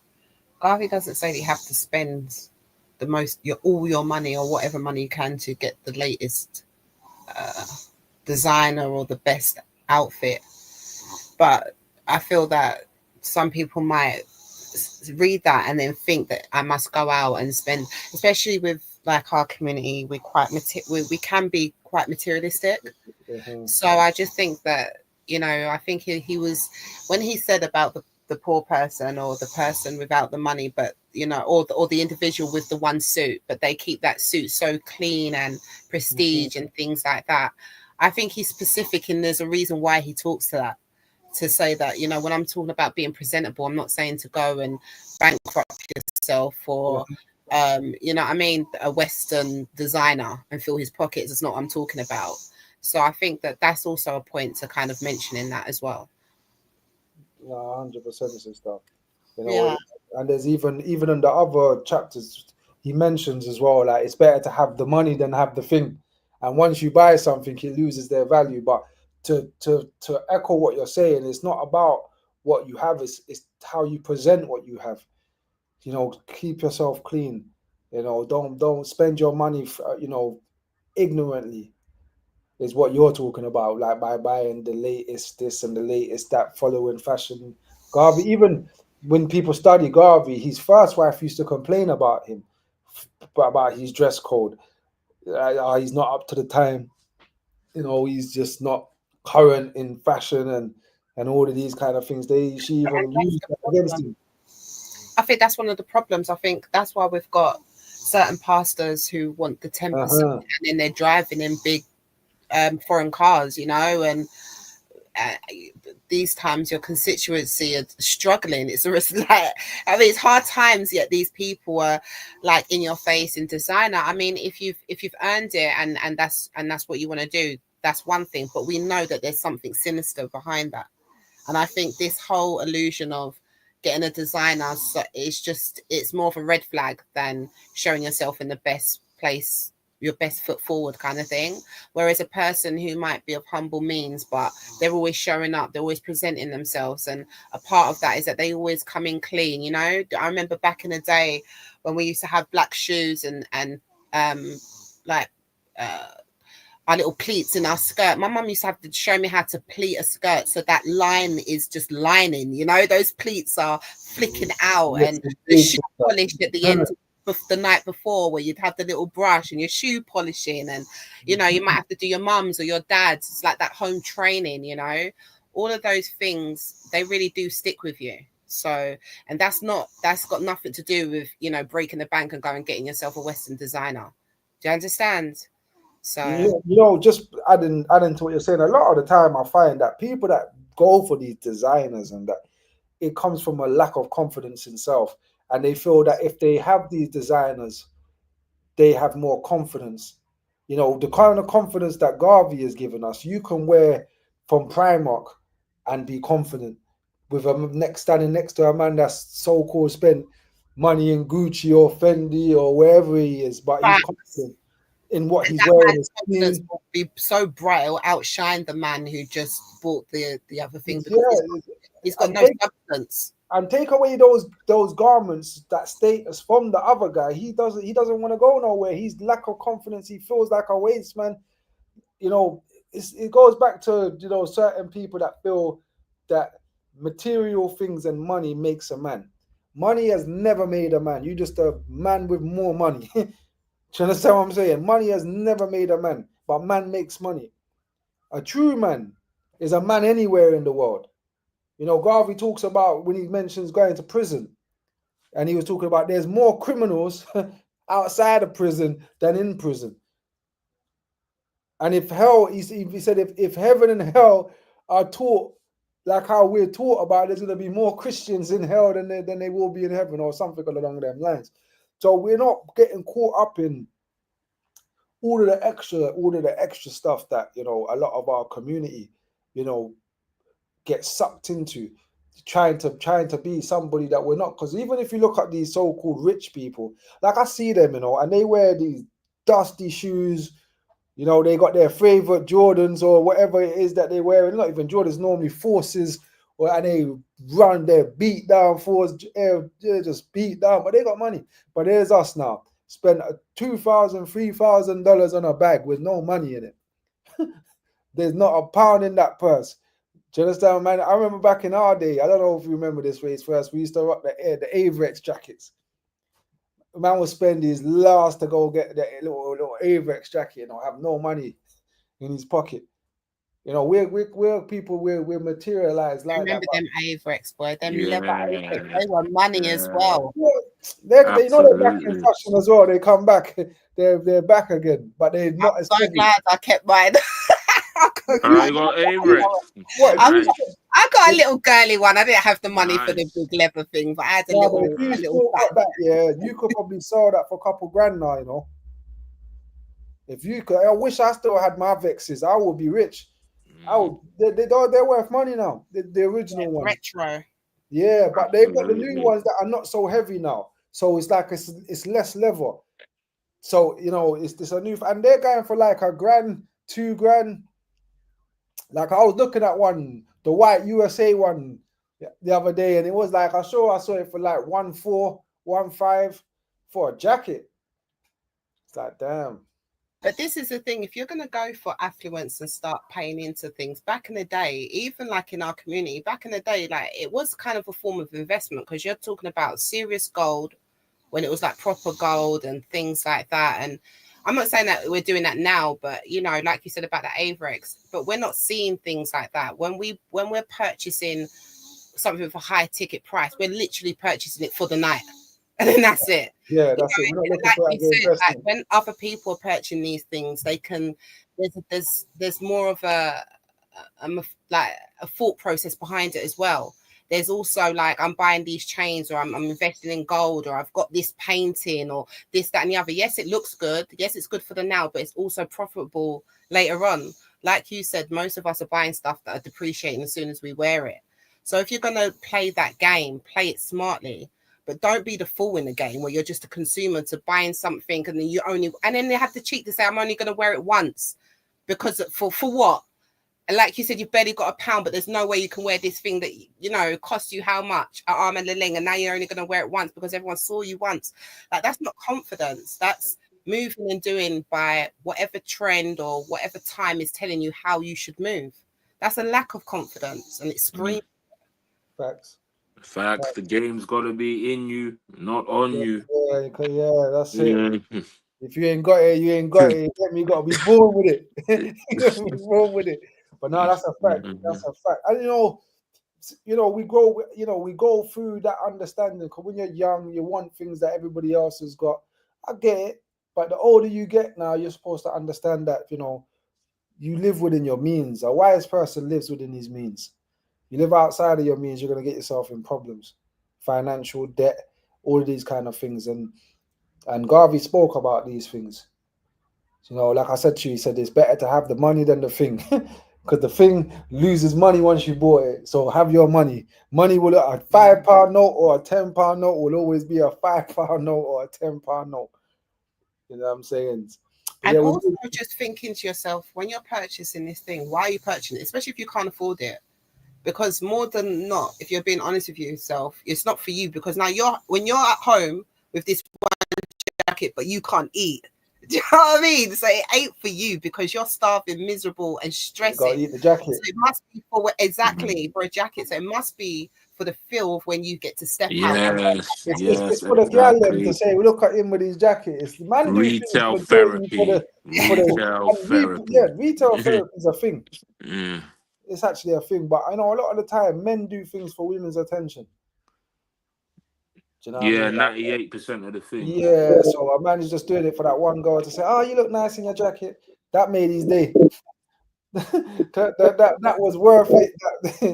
Garvey doesn't say that you have to spend all your money or whatever money you can to get the latest uh, designer or the best outfit. But I feel that some people might read that and then think that I must go out and spend, especially with like our community, we can be quite materialistic. Mhm. So I just think that, I think he was, when he said about the poor person or the person without the money, but or the individual with the one suit, but they keep that suit so clean and prestige and things like that. I think he's specific, and there's a reason why he talks to that, to say that, when I'm talking about being presentable, I'm not saying to go and bankrupt yourself or I mean, a Western designer and fill his pockets. Is not what I'm talking about. So I think that that's also a point to kind of mention in that as well. No, 100% and stuff. Yeah. And there's even in the other chapters he mentions as well, like it's better to have the money than have the thing. And once you buy something, it loses their value. But to echo what you're saying, it's not about what you have, it's how you present what you have. Keep yourself clean. Don't spend your money, ignorantly. Is what you're talking about, like by buying the latest this and the latest that, following fashion. Garvey, even when people study Garvey, his first wife used to complain about him, about his dress code. He's not up to the time. He's just not current in fashion and all of these kind of things. She And even that's used the that against problem. him. I think that's one of the problems. I think that's why we've got certain pastors who want the 10%, Uh-huh. and then they're driving in big foreign cars, and uh, these times your constituency are struggling. It's almost like, I mean, it's hard times, yet these people are like in your face in designer. I mean, if you've earned it and that's what you want to do, that's one thing. But we know that there's something sinister behind that. And I think this whole illusion of getting a designer, it's more of a red flag than showing yourself in the best place, your best foot forward kind of thing. Whereas a person who might be of humble means, but they're always showing up, they're always presenting themselves. And a part of that is that they always come in clean. I remember back in the day when we used to have black shoes and like, uh, our little pleats in our skirt. My mum used to have to show me how to pleat a skirt so that line is just lining. You know, those pleats are flicking out, Yes, and the indeed, shoe sister. polish at the end of the night before, where you'd have the little brush and your shoe polishing, and you know, you might have to do your mum's or your dad's. It's like that home training, you know. All of those things, they really do stick with you. So, and that's got nothing to do with, you know, breaking the bank and going and getting yourself a Western designer. Do you understand? So Just adding to what you're saying, a lot of the time I find that people that go for these designers and that it comes from a lack of confidence in self, and they feel that if they have these designers, they have more confidence. The kind of confidence that Garvey has given us, you can wear from Primark and be confident with standing next to a man that's so-called spent money in Gucci or Fendi or wherever he is, but he's facts. confident in what he's That wearing. man's Is confidence clean. will be so bright, it'll outshine the man who just bought the other thing, because Yeah, he's got and no substance. take away those garments, that status from the other guy. He doesn't want to go nowhere. He's lack of confidence. He feels like a waste man. It goes back to certain people that feel that material things and money makes a man. Money has never made a man. You just a man with more money. Do you understand what I'm saying? Money has never made a man, but man makes money. A true man is a man anywhere in the world. Garvey talks about when he mentions going to prison, and he was talking about there's more criminals outside of prison than in prison. And if hell, he said, if heaven and hell are taught like how we're taught about, there's going to be more Christians in hell than they will be in heaven, or something along them lines. So we're not getting caught up in all of the extra stuff that a lot of our community, you know, get sucked into, trying to be somebody that we're not. Because even if you look at these so-called rich people, like I see them, and they wear these dusty shoes. They got their favorite Jordans or whatever it is that they wear. Not even Jordans, normally Forces, and they run their beat down Force. They're just beat down, but they got money. But there's us now. Spend $2,000, $3,000 on a bag with no money in it. There's not a pound in that purse. Do you understand, man? I remember back in our day, I don't know if you remember this race first, we used to rock the Averex jackets. Man would spend his last to go get the little Averex jacket, have no money in his pocket. We're people, we're materialized I like that. remember But them Avrex, boy, them leather Avrex, Yeah, they were money as yeah, well. they're back in absolutely. fashion as well. They come back, they're back again, but they're I'm not as so heavy. glad I kept mine. I got Avrex. What if you? I I got a little girly one. I didn't have the money for the nice. big leather thing, but I had a No, but little if you a little still fat got that, yeah, you could probably sell that for a couple grand now. If you could, I wish I still had my Vexes. I would be rich. I Mm, would. They're worth money now. The original ones. retro. Yeah, but they've got the new absolutely. ones that are not so heavy now. So it's like it's less leather. So it's a new, and they're going for like a grand, 2 grand. Like I was looking at one, the white USA one, the other day, and it was like I saw it for like 1.4, 1.5 for a jacket. It's like damn. But this is the thing, if you're going to go for affluence and start paying into things, back in the day, even like in our community, back in the day, like it was kind of a form of investment, because you're talking about serious gold when it was like proper gold and things like that. And I'm not saying that we're doing that now, but like you said about the Avrex, but we're not seeing things like that. When we're purchasing something for a high ticket price, we're literally purchasing it for the night. And then that's it. Yeah, that's it. We're not looking Like for it you as an said, like investment. when other people are purchasing these things, they can there's more of like a thought process behind it as well. There's also like, I'm buying these chains, or I'm investing in gold, or I've got this painting, or this, that, and the other. Yes, it looks good. Yes, it's good for the now, but it's also profitable later on. Like you said, most of us are buying stuff that are depreciating as soon as we wear it. So if you're going to play that game, play it smartly, but don't be the fool in the game where you're just a consumer to buying something, and then they have the cheek to say, I'm only going to wear it once, because for what? And like you said, you've barely got a pound, but there's no way you can wear this thing that cost you how much, at arm and a ling, and now you're only going to wear it once because everyone saw you once. Like, that's not confidence. That's moving and doing by whatever trend or whatever time is telling you how you should move. That's a lack of confidence, and it screams. Facts. Facts. The game's got to be in you, not on you. Yeah, that's it. Mhm. If you ain't got it, you ain't got it. You got to be born with it. You got to be born with it. But no, that's a fact. That's a fact. And we go through that understanding, because when you're young, you want things that everybody else has got. I get it, but the older you get now, you're supposed to understand that you live within your means. A wise person lives within his means. You live outside of your means, you're going to get yourself in problems, financial debt, all of these kind of things. And Garvey spoke about these things. Like I said to you, he said it's better to have the money than the thing, because the thing loses money once you bought it. So have your money. Money will, a £5 note or a £10 note will always be a £5 note or a £10 note. You know what I'm saying? And also just thinking to yourself, when you're purchasing this thing, why are you purchasing it? Especially if you can't afford it. Because more than not, if you're being honest with yourself, it's not for you. Because now when you're at home with this one jacket, but you can't eat. Do you know what I mean? So it ain't for you, because you're starving, miserable, and stressing. You gotta eat the jacket. So it must be for a jacket. So it must be for the feel of when you get to step out. Yes, It's for exactly. the girl to say, look at him with his jacket. It's the man do things Retail for the baby, therapy. Retail therapy. Retail therapy is a thing. Mm. It's actually a thing, but I know a lot of the time men do things for women's attention. Do you know what I mean? 98% of the thing. Yeah, so a man is just doing it for that one girl to say, "Oh, you look nice in your jacket." That made his day. that was worth it.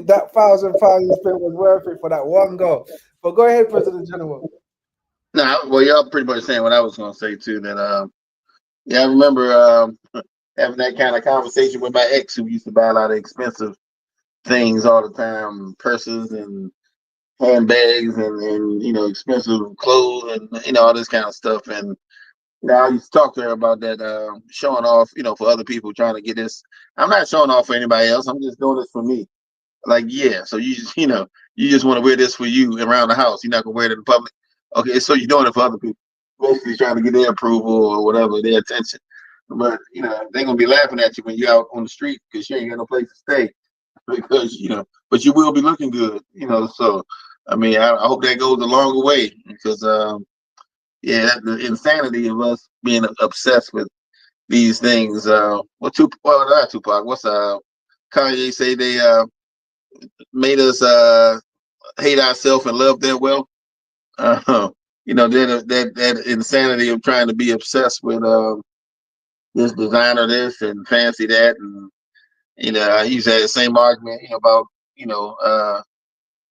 That £1,000 you spent was worth it for that one girl. But go ahead, President General. No, well, y'all pretty much saying what I was going to say too. That I remember having that kind of conversation with my ex, who used to buy a lot of expensive things all the time, purses and handbags and expensive clothes and all this kind of stuff. And I used to talk to her about that, showing off, for other people, trying to get this. I'm not showing off for anybody else. I'm just doing this for me. Like, yeah. So you just, you just want to wear this for you around the house. You're not gonna wear it in public. Okay, so you're doing it for other people, basically trying to get their approval or whatever, their attention. But they're gonna be laughing at you when you're out on the street because you ain't got no place to stay. Because but you will be looking good. So I mean, I hope that goes a longer way because the insanity of us being obsessed with these things. Not Tupac. What's Kanye say they made us hate ourselves and love their wealth. That insanity of trying to be obsessed with this designer this and fancy that, and I used to have the same argument about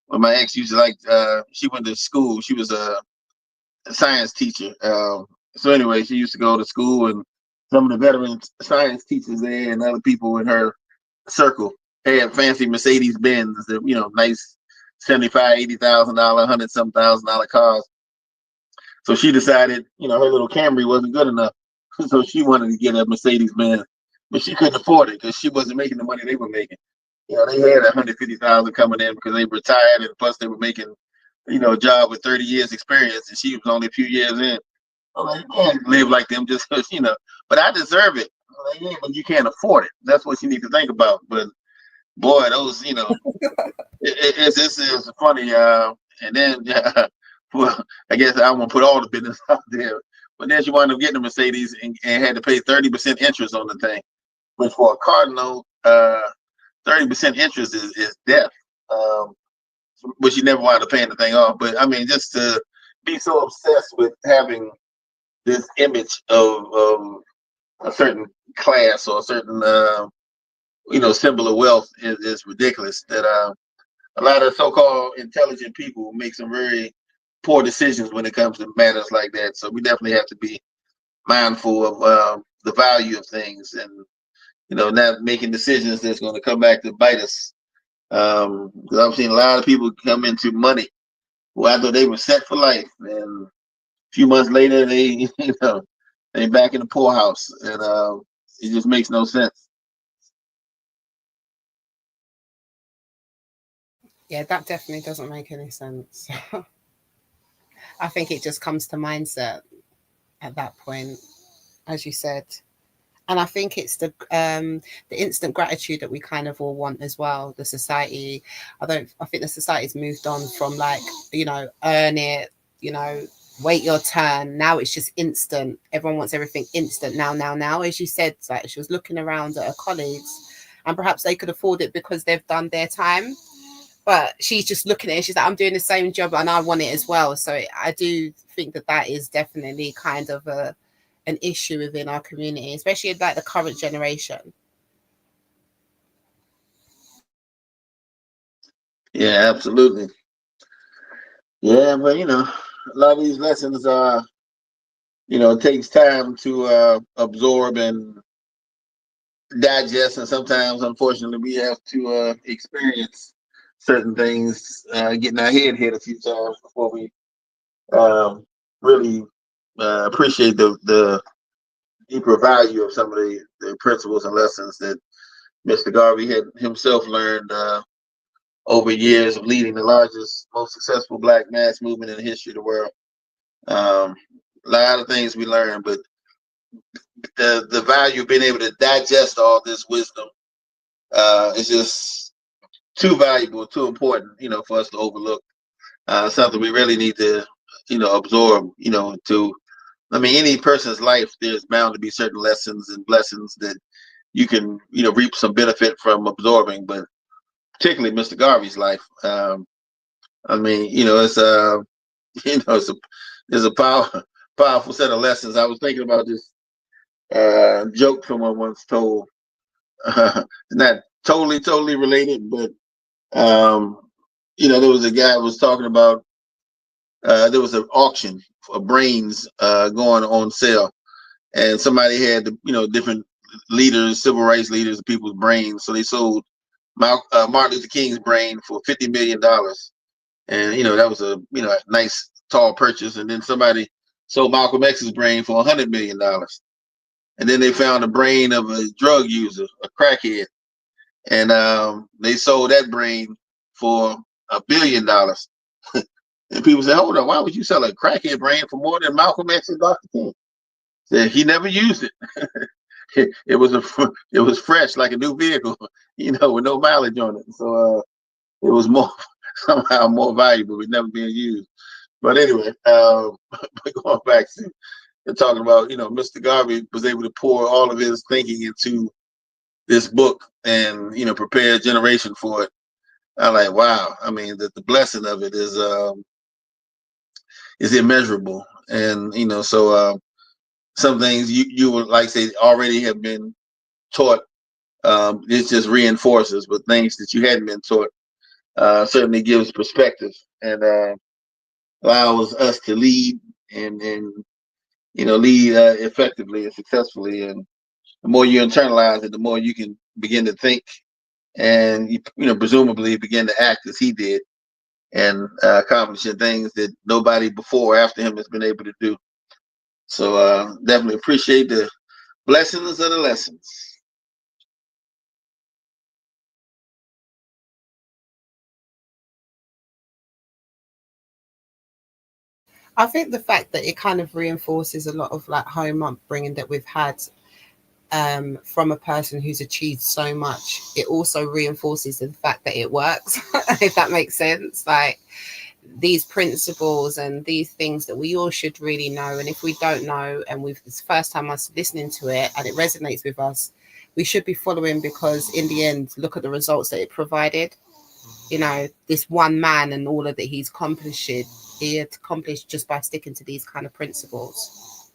when my ex used to she went to school. She was a science teacher. So anyway, she used to go to school, and some of the veteran science teachers there and other people in her circle had fancy Mercedes Benz, nice $75,000, $80,000, $100-some-thousand cars. So she decided, her little Camry wasn't good enough, so she wanted to get a Mercedes Benz, but she couldn't afford it because she wasn't making the money they were making. They had 150,000 coming in because they retired, and plus they were making, a job with 30 years experience, and she was only a few years in. I'm like, you can't live like them just because, but I deserve it. I'm like, yeah, but you can't afford it. That's what you need to think about. But boy, those, this is funny. And then, well, I guess I won't put all the business out there. But then she wound up getting a Mercedes and had to pay 30% interest on the thing, which for a car note, 30% interest is death. But she never wound up paying the thing off. But I mean, just to be so obsessed with having this image of a certain class or a certain symbol of wealth is ridiculous. That a lot of so-called intelligent people make some very poor decisions when it comes to matters like that. So we definitely have to be mindful of the value of things and not making decisions that's going to come back to bite us. Because I've seen a lot of people come into money who I thought they were set for life, and a few months later they they back in the poorhouse, and it just makes no sense. Yeah, that definitely doesn't make any sense. I think it just comes to mindset at that point. as you said. And I think it's the instant gratitude that we kind of all want as well. The society, I think the society's moved on from like, you know, earn it, you know, wait your turn. Now it's just instant. Everyone wants everything instant now. As you said, like she was looking around at her colleagues, and perhaps they could afford it because they've done their time. But she's just looking at it. She's like, I'm doing the same job and I want it as well. So I do think that is definitely kind of an issue within our community, especially like the current generation. Yeah, absolutely. Yeah, but you know, a lot of these lessons are, you know, it takes time to absorb and digest, and sometimes, unfortunately, we have to experience certain things, getting our head hit a few times before we really appreciate the deeper value of some of the principles and lessons that Mr. Garvey had himself learned over years of leading the largest, most successful Black mass movement in the history of the world. Um, a lot of things we learned, but the value of being able to digest all this wisdom is just too valuable, too important, you know, for us to overlook. Something we really need to, you know, absorb, you know, I mean, any person's life, there's bound to be certain lessons and blessings that you can, you know, reap some benefit from absorbing, but particularly Mr. Garvey's life. I mean, you know, it's you know, it's a powerful set of lessons. I was thinking about this joke someone once told, not totally related, but you know, there was a guy who was talking about there was an auction for brains going on sale, and somebody had you know, different leaders, civil rights leaders, people's brains. So they sold Martin Luther King's brain for $50 million, and you know, that was a, you know, a nice tall purchase. And then somebody sold Malcolm X's brain for $100 million, and then they found the brain of a drug user, a crackhead, and they sold that brain for $1 billion. And people say, hold on, why would you sell a crackhead brain for more than Malcolm X and Dr. King? Said he never used it. It was fresh like a new vehicle, you know, with no mileage on it. So it was more somehow more valuable with never being used. But anyway, going back to talking about, you know, Mr. Garvey was able to pour all of his thinking into this book and, you know, prepare a generation for it. I'm like, wow. I mean, the blessing of it is immeasurable. And, you know, so some things you would like say already have been taught. It just reinforces, but things that you hadn't been taught certainly gives perspective and allows us to lead and you know, lead effectively and successfully. And the more you internalize it, the more you can begin to think and you know, presumably begin to act as he did and accomplishing things that nobody before or after him has been able to do. So definitely appreciate the blessings of the lessons. I think the fact that it kind of reinforces a lot of like home upbringing that we've had from a person who's achieved so much, it also reinforces the fact that it works, if that makes sense. Like these principles and these things that we all should really know. And if we don't know, and it's the first time us listening to it and it resonates with us, we should be following, because in the end, look at the results that it provided. You know, this one man and all of that he had accomplished just by sticking to these kind of principles.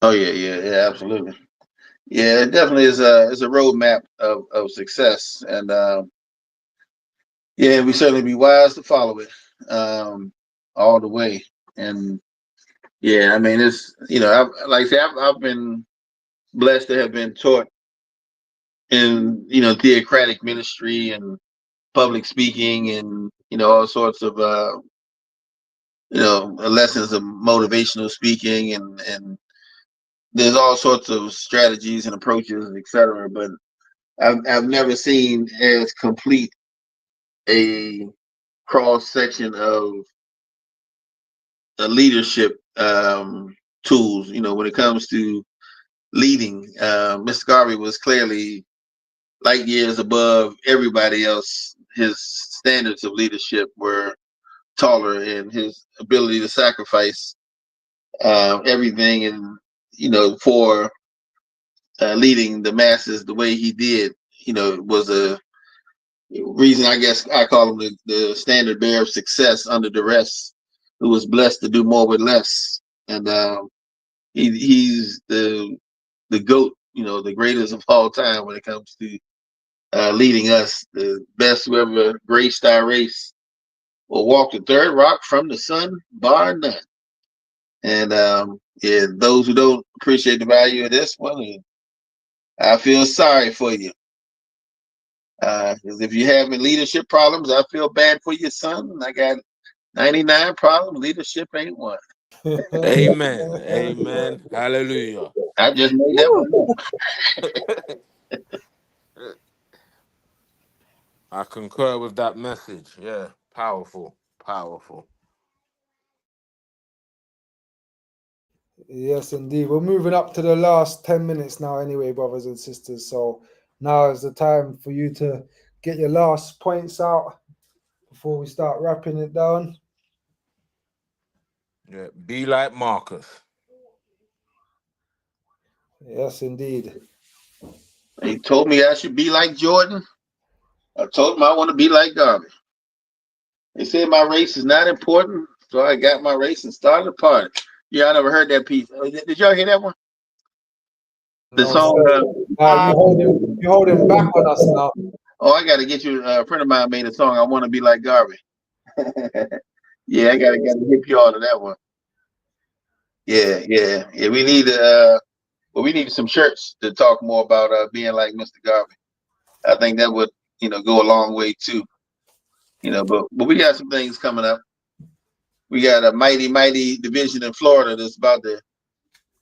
Oh yeah, absolutely. Yeah, it definitely is a roadmap of success, and yeah, we certainly be wise to follow it all the way. And yeah, I mean, it's, you know, like I say, I've been blessed to have been taught in, you know, theocratic ministry and public speaking and, you know, all sorts of you know, lessons of motivational speaking, and there's all sorts of strategies and approaches, etc. But I've never seen as complete a cross section of a leadership tools. When it comes to leading, Mr. Garvey was clearly light years above everybody else. His standards of leadership were taller, and his ability to sacrifice everything, and for leading the masses the way he did, was a reason. I guess I call him the standard bearer of success under duress, who was blessed to do more with less. And he's the GOAT, the greatest of all time when it comes to leading us, the best who ever graced our race, will walk the third rock from the sun, bar none. And yeah, those who don't appreciate the value of this one, I feel sorry for you. Because if you're having leadership problems, I feel bad for your son. I got 99 problems. Leadership ain't one. Amen. Amen. Hallelujah. I just made that one up. I concur with that message. Yeah. Powerful. Powerful. Yes, indeed. We're moving up to the last 10 minutes now, anyway, brothers and sisters. So now is the time for you to get your last points out before we start wrapping it down. Yeah. Be like Marcus. Yes, indeed. They told me I should be like Jordan. I told them I want to be like Garvey. They said my race is not important, so I got my race and started a party. Yeah, I never heard that piece. Did y'all hear that one? The No, song. sir. You holding back on us now. Oh, I got to get you. A friend of mine made a song. I want to be like Garvey. Yeah, I gotta hip you all to that one. Yeah. We need we need some shirts to talk more about being like Mr. Garvey. I think that would go a long way too. But we got some things coming up. We got a mighty division in Florida that's about to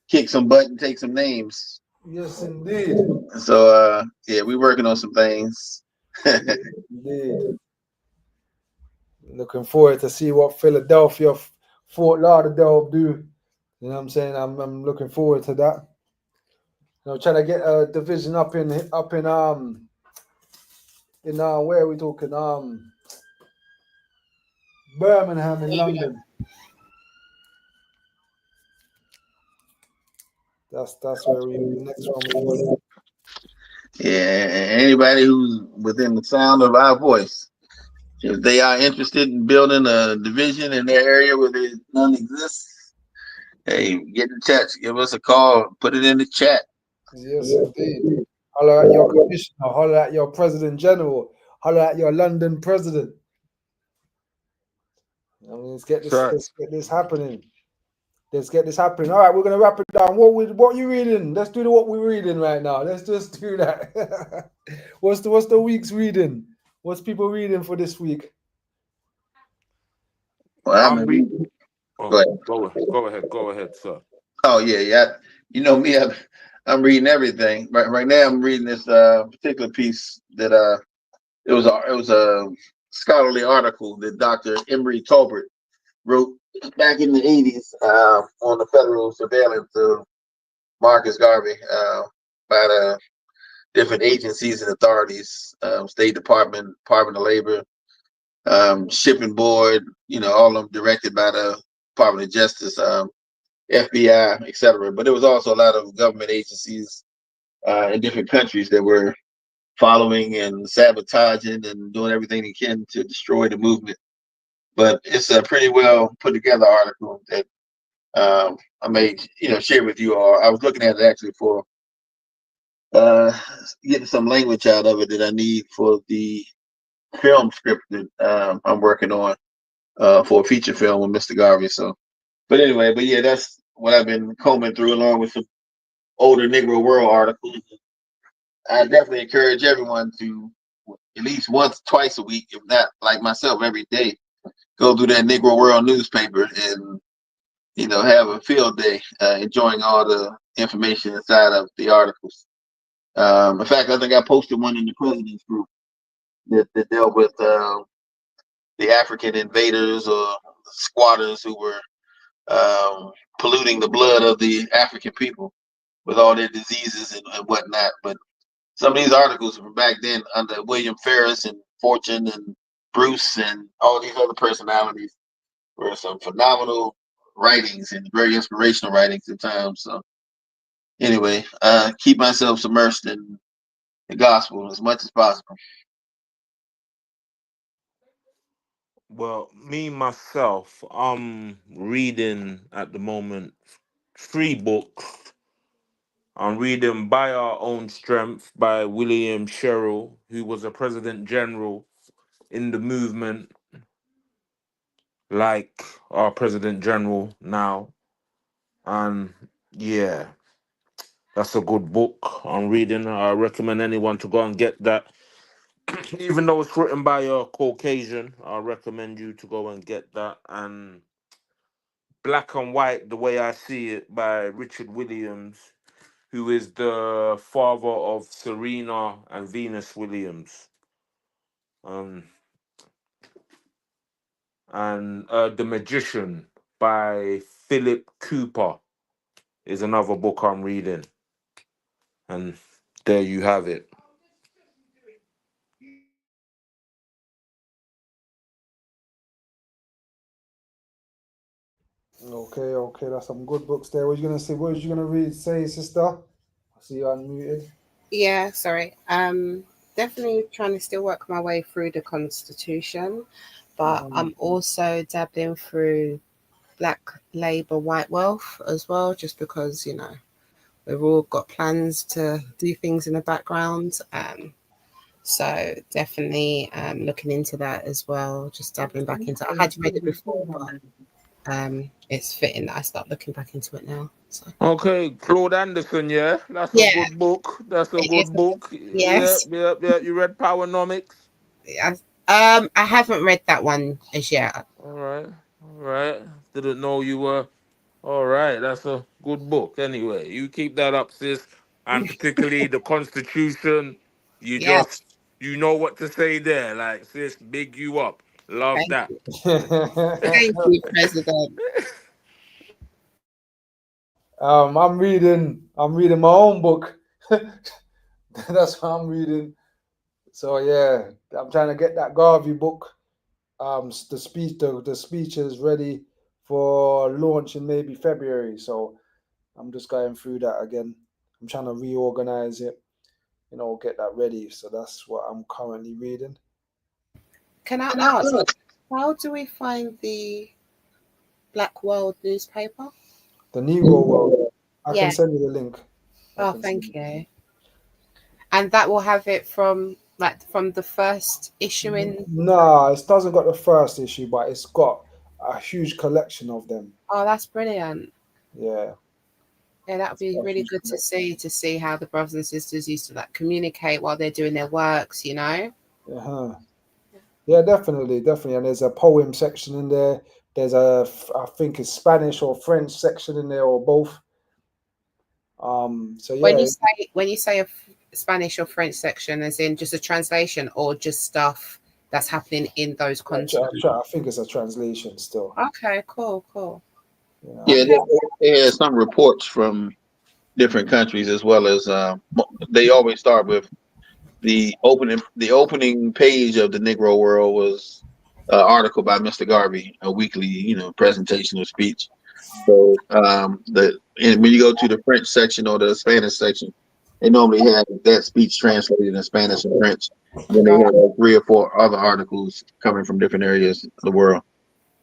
kick some butt and take some names. Yes, indeed. So yeah, we're working on some things. Indeed. Looking forward to see what Philadelphia, Fort Lauderdale do. You know what I'm saying? I'm looking forward to that. Trying to get a division up in where are we talking? Birmingham in London. That's where the next one we want. Yeah, anybody who's within the sound of our voice, if they are interested in building a division in their area where none exists, hey, get in touch. Give us a call. Put it in the chat. Yes, indeed. Holler at your commissioner. Holler at your president general. Holler at your London president. I mean, let's get Sure. this happening. Let's get this happening. All right, we're gonna wrap it down. What you reading? Let's do what we're reading right now. Let's just do that. What's the week's reading? What's people reading for this week? Well, I'm re- go oh, ahead. go ahead, sir. Oh yeah. You know me. I'm reading everything. Right now, I'm reading this particular piece that it was a scholarly article that Dr. Emery Tolbert wrote back in the 80s on the federal surveillance of Marcus Garvey by the different agencies and authorities, State Department, Department of Labor, Shipping Board, all of them directed by the Department of Justice, FBI, etc. But there was also a lot of government agencies in different countries that were following and sabotaging and doing everything they can to destroy the movement. But it's a pretty well put together article that I may, share with you all. I was looking at it actually for getting some language out of it that I need for the film script that I'm working on for a feature film with Mr. Garvey. So, but anyway, yeah, that's what I've been combing through along with some older Negro World articles. I definitely encourage everyone to at least once, twice a week, if not like myself, every day, go through that Negro World newspaper and have a field day, enjoying all the information inside of the articles. In fact, I think I posted one in the president's group that dealt with the African invaders or squatters who were polluting the blood of the African people with all their diseases and whatnot. But some of these articles from back then under William Ferris and Fortune and Bruce and all these other personalities were some phenomenal writings and very inspirational writings at times. So anyway, keep myself submersed in the gospel as much as possible. Well, me myself, I'm reading at the moment 3 books. I'm reading By Our Own Strength by William Sherrill, who was a president general in the movement, like our president general now. And yeah, that's a good book I'm reading. I recommend anyone to go and get that. Even though it's written by a Caucasian, I recommend you to go and get that. And Black and White, the way I see it, by Richard Williams, who is the father of Serena and Venus Williams. Um, and The Magician by Philip Cooper is another book I'm reading. And there you have it. Okay, that's some good books there. What you gonna say? What was you gonna read? Say, sister. I see you unmuted. Yeah, sorry. Definitely trying to still work my way through the Constitution, but I'm also dabbling through Black Labour White Wealth as well, just because we've all got plans to do things in the background. So definitely looking into that as well, just dabbling back into. I had read it before, but it's fitting that I start looking back into it now. So Okay, Claude Anderson, yeah, that's a yeah, good book. That's a it good is. book. Yeah, Yes. yeah, yeah. You read Powernomics? Yeah. I haven't read that one as yet. All right, all right. Didn't know you were. All right, that's a good book. Anyway, you keep that up, sis. And particularly the Constitution, you Yes. just you know what to say there. Like, sis, big you up. Love Thank that. you. Thank you, President. I'm reading my own book. That's what I'm reading. So yeah, I'm trying to get that Garvey book. The speech is ready for launch in maybe February. So I'm just going through that again. I'm trying to reorganize it, get that ready. So that's what I'm currently reading. Can I ask, how do we find the Black World newspaper? The Negro World. I can Yeah. send you the link. I Oh, can send thank you. you. And that will have it from the first issue in. Nah, it doesn't got the first issue, but it's got a huge collection of them. Oh, that's brilliant. Yeah, Yeah, that would it's be got a really huge good collection. to see how the brothers and sisters used to communicate while they're doing their works. Uh-huh. Yeah, definitely. And there's a poem section in there. There's I think it's Spanish or French section in there, or both. So When yeah, you say a Spanish or French section, as in just a translation or just stuff that's happening in those continents. I think it's a translation still. Okay, cool. Yeah, Okay. they had some reports from different countries as well as they always start with the opening page of the Negro World was an article by Mr. Garvey, a weekly presentation or speech. So when you go to the French section or the Spanish section, they normally have that speech translated in Spanish and French. Then they have like 3 or 4 other articles coming from different areas of the world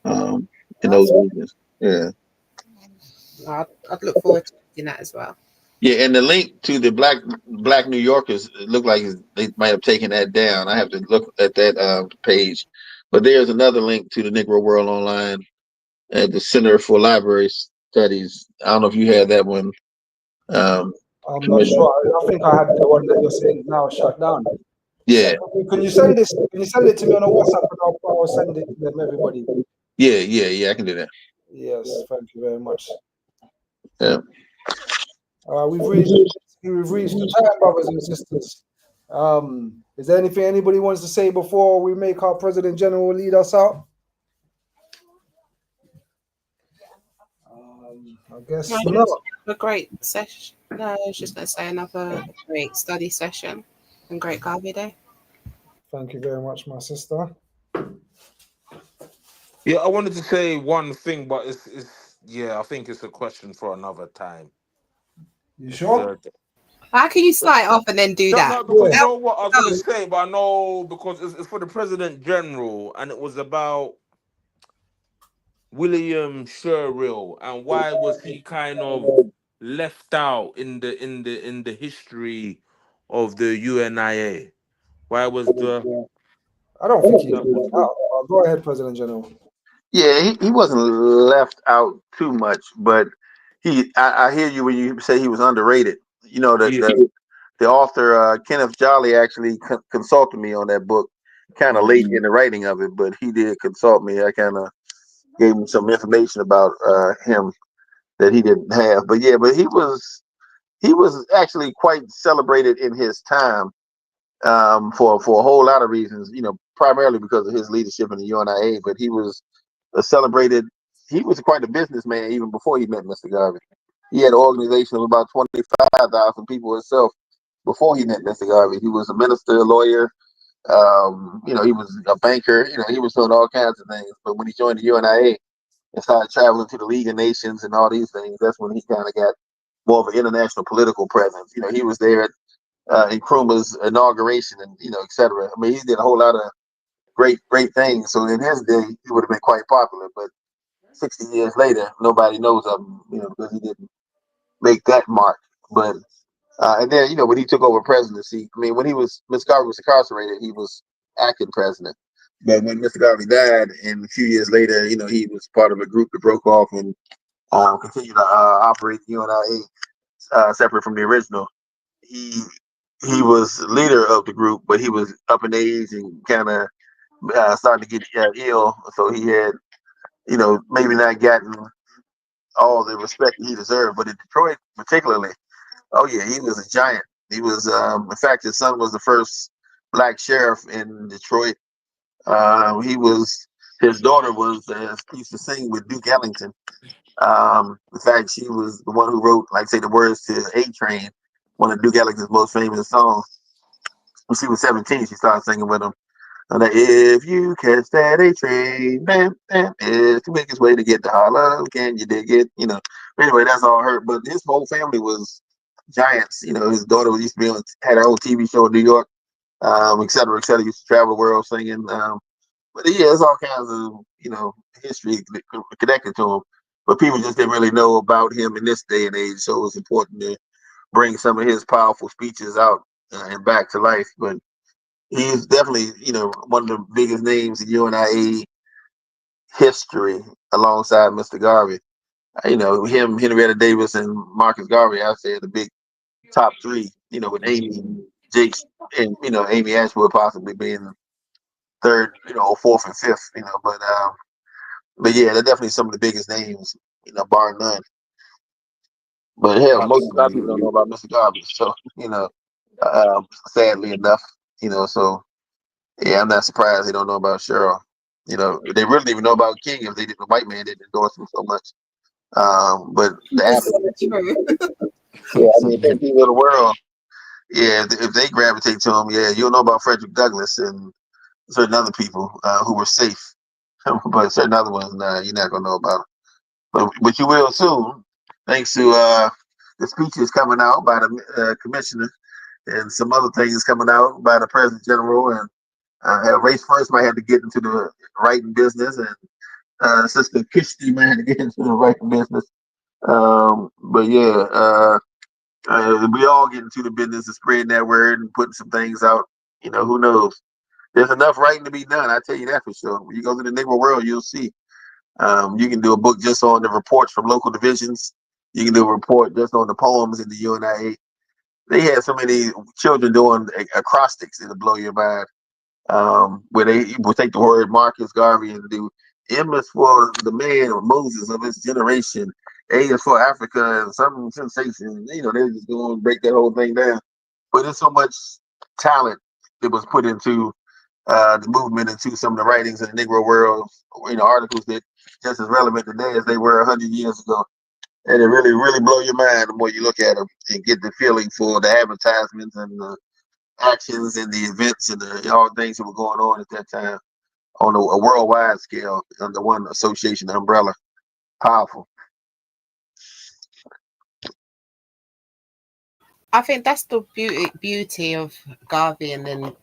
in those regions. Yeah. I'd look forward to doing that as well. Yeah, and the link to the Black New Yorkers it looked like they might have taken that down. I have to look at that page, but there's another link to the Negro World Online at the Center for Library Studies. I don't know if you had that one. I'm not sure. I think I had the one that you're saying now shut down. Yeah, Can you send this? Can you send it to me on a WhatsApp and I'll send it to them, everybody? yeah. I can do that. Yes, thank you very much. Yeah. We've reached the time, brothers and sisters. Is there anything anybody wants to say before we make our President General lead us out? I guess No, not. a great session. No, I was just going to say another great study session and great Garvey Day. Thank you very much, my sister. Yeah, I wanted to say one thing, but it's yeah, I think it's a question for another time. You It's sure? How can you slide off and then do no, that? no, because Yeah. you know what I was No. gonna say, but I know because it's for the President General, and it was about William Sherrill and why was he kind of left out in the history of the UNIA? Why was the I don't think he. that was Go ahead, President General. Yeah, he wasn't left out too much, but I hear you when you say he was underrated. You know, yeah. the author Kenneth Jolly actually consulted me on that book, kind of late in the writing of it, but he did consult me. I kind of gave him some information about him that he didn't have. But yeah, but he was actually quite celebrated in his time for a whole lot of reasons. You know, primarily because of his leadership in the UNIA, but he was a celebrated. He was quite a businessman even before he met Mr. Garvey. He had an organization of about 25,000 people himself before he met Mr. Garvey. He was a minister, a lawyer. You know, he was a banker. You know, he was doing all kinds of things. But when he joined the UNIA and started traveling to the League of Nations and all these things, that's when he kind of got more of an international political presence. You know, he was there at Nkrumah's inauguration and, you know, et cetera. I mean, he did a whole lot of great things. So in his day, he would have been quite popular. But 60 years later, nobody knows of him, you know, because he didn't make that mark. But and then, you know, when he took over presidency, I mean, when Mr. Garvey was incarcerated, he was acting president. But when Mr. Garvey died, and a few years later, you know, he was part of a group that broke off and continued to operate the UNIA separate from the original. He he was leader of the group, but he was up in age and kind of starting to get ill. So he had, you know, maybe not gotten all the respect he deserved. But in Detroit, particularly, oh yeah, he was a giant. He was, in fact, his son was the first black sheriff in Detroit. He was, his daughter was used to sing with Duke Ellington. In fact, she was the one who wrote, like, say, the words to "A Train," one of Duke Ellington's most famous songs. When she was 17, she started singing with him. And like, if you catch that A train, bam, bam, it's the quickest way to get to Harlem. Can you dig it? You know. Anyway, that's all her. But his whole family was giants. You know, his daughter used to be on, had her own TV show in New York, et cetera, et cetera. Used to travel the world singing. But yeah, there's all kinds of, you know, history connected to him. But people just didn't really know about him in this day and age. So it was important to bring some of his powerful speeches out and back to life. But he's definitely, you know, one of the biggest names in UNIA history alongside Mr. Garvey. You know, him, Henrietta Davis, and Marcus Garvey, I say the big top three, you know, with Amy, Jake, and, you know, Amy Ashwood possibly being third, you know, fourth and fifth, you know, but yeah, they're definitely some of the biggest names, you know, bar none. But hell, a lot of people don't know Absolutely. about Mr. Garvey, so, you know, sadly enough, you know, so yeah, I'm not surprised they don't know about Cheryl. You know, they really didn't even know about King if they didn't. The white man didn't endorse him so much. But the This is African, true. yeah, I mean, the people of the world, yeah, if they gravitate to him, yeah, you'll know about Frederick Douglass and certain other people who were safe, but certain other ones, nah, you're not gonna know about them. But you will soon, thanks to the speeches coming out by the commissioner and some other things coming out by the president general and race first might have to get into the writing business, and Sister Kishti might have to get into the writing business. But yeah, we all get into the business of spreading that word and putting some things out. You know, who knows? There's enough writing to be done. I tell you that for sure. When you go to the Negro world, you'll see. You can do a book just on the reports from local divisions. You can do a report just on the poems in the UNIA. They had so many children doing acrostics, it'll blow your mind. Where they will take the word Marcus Garvey and do M is for the man or Moses of his generation, A is for Africa, and some sensation. You know, they're just going to break that whole thing down. But there's so much talent that was put into the movement, into some of the writings in the Negro world, you know, articles that just as relevant today as they were 100 years ago. and it really blow your mind the more you look at them and get the feeling for the advertisements and the actions and the events and all the things that were going on at that time on a worldwide scale under one association umbrella. Powerful. I think that's the beauty of Garvey and then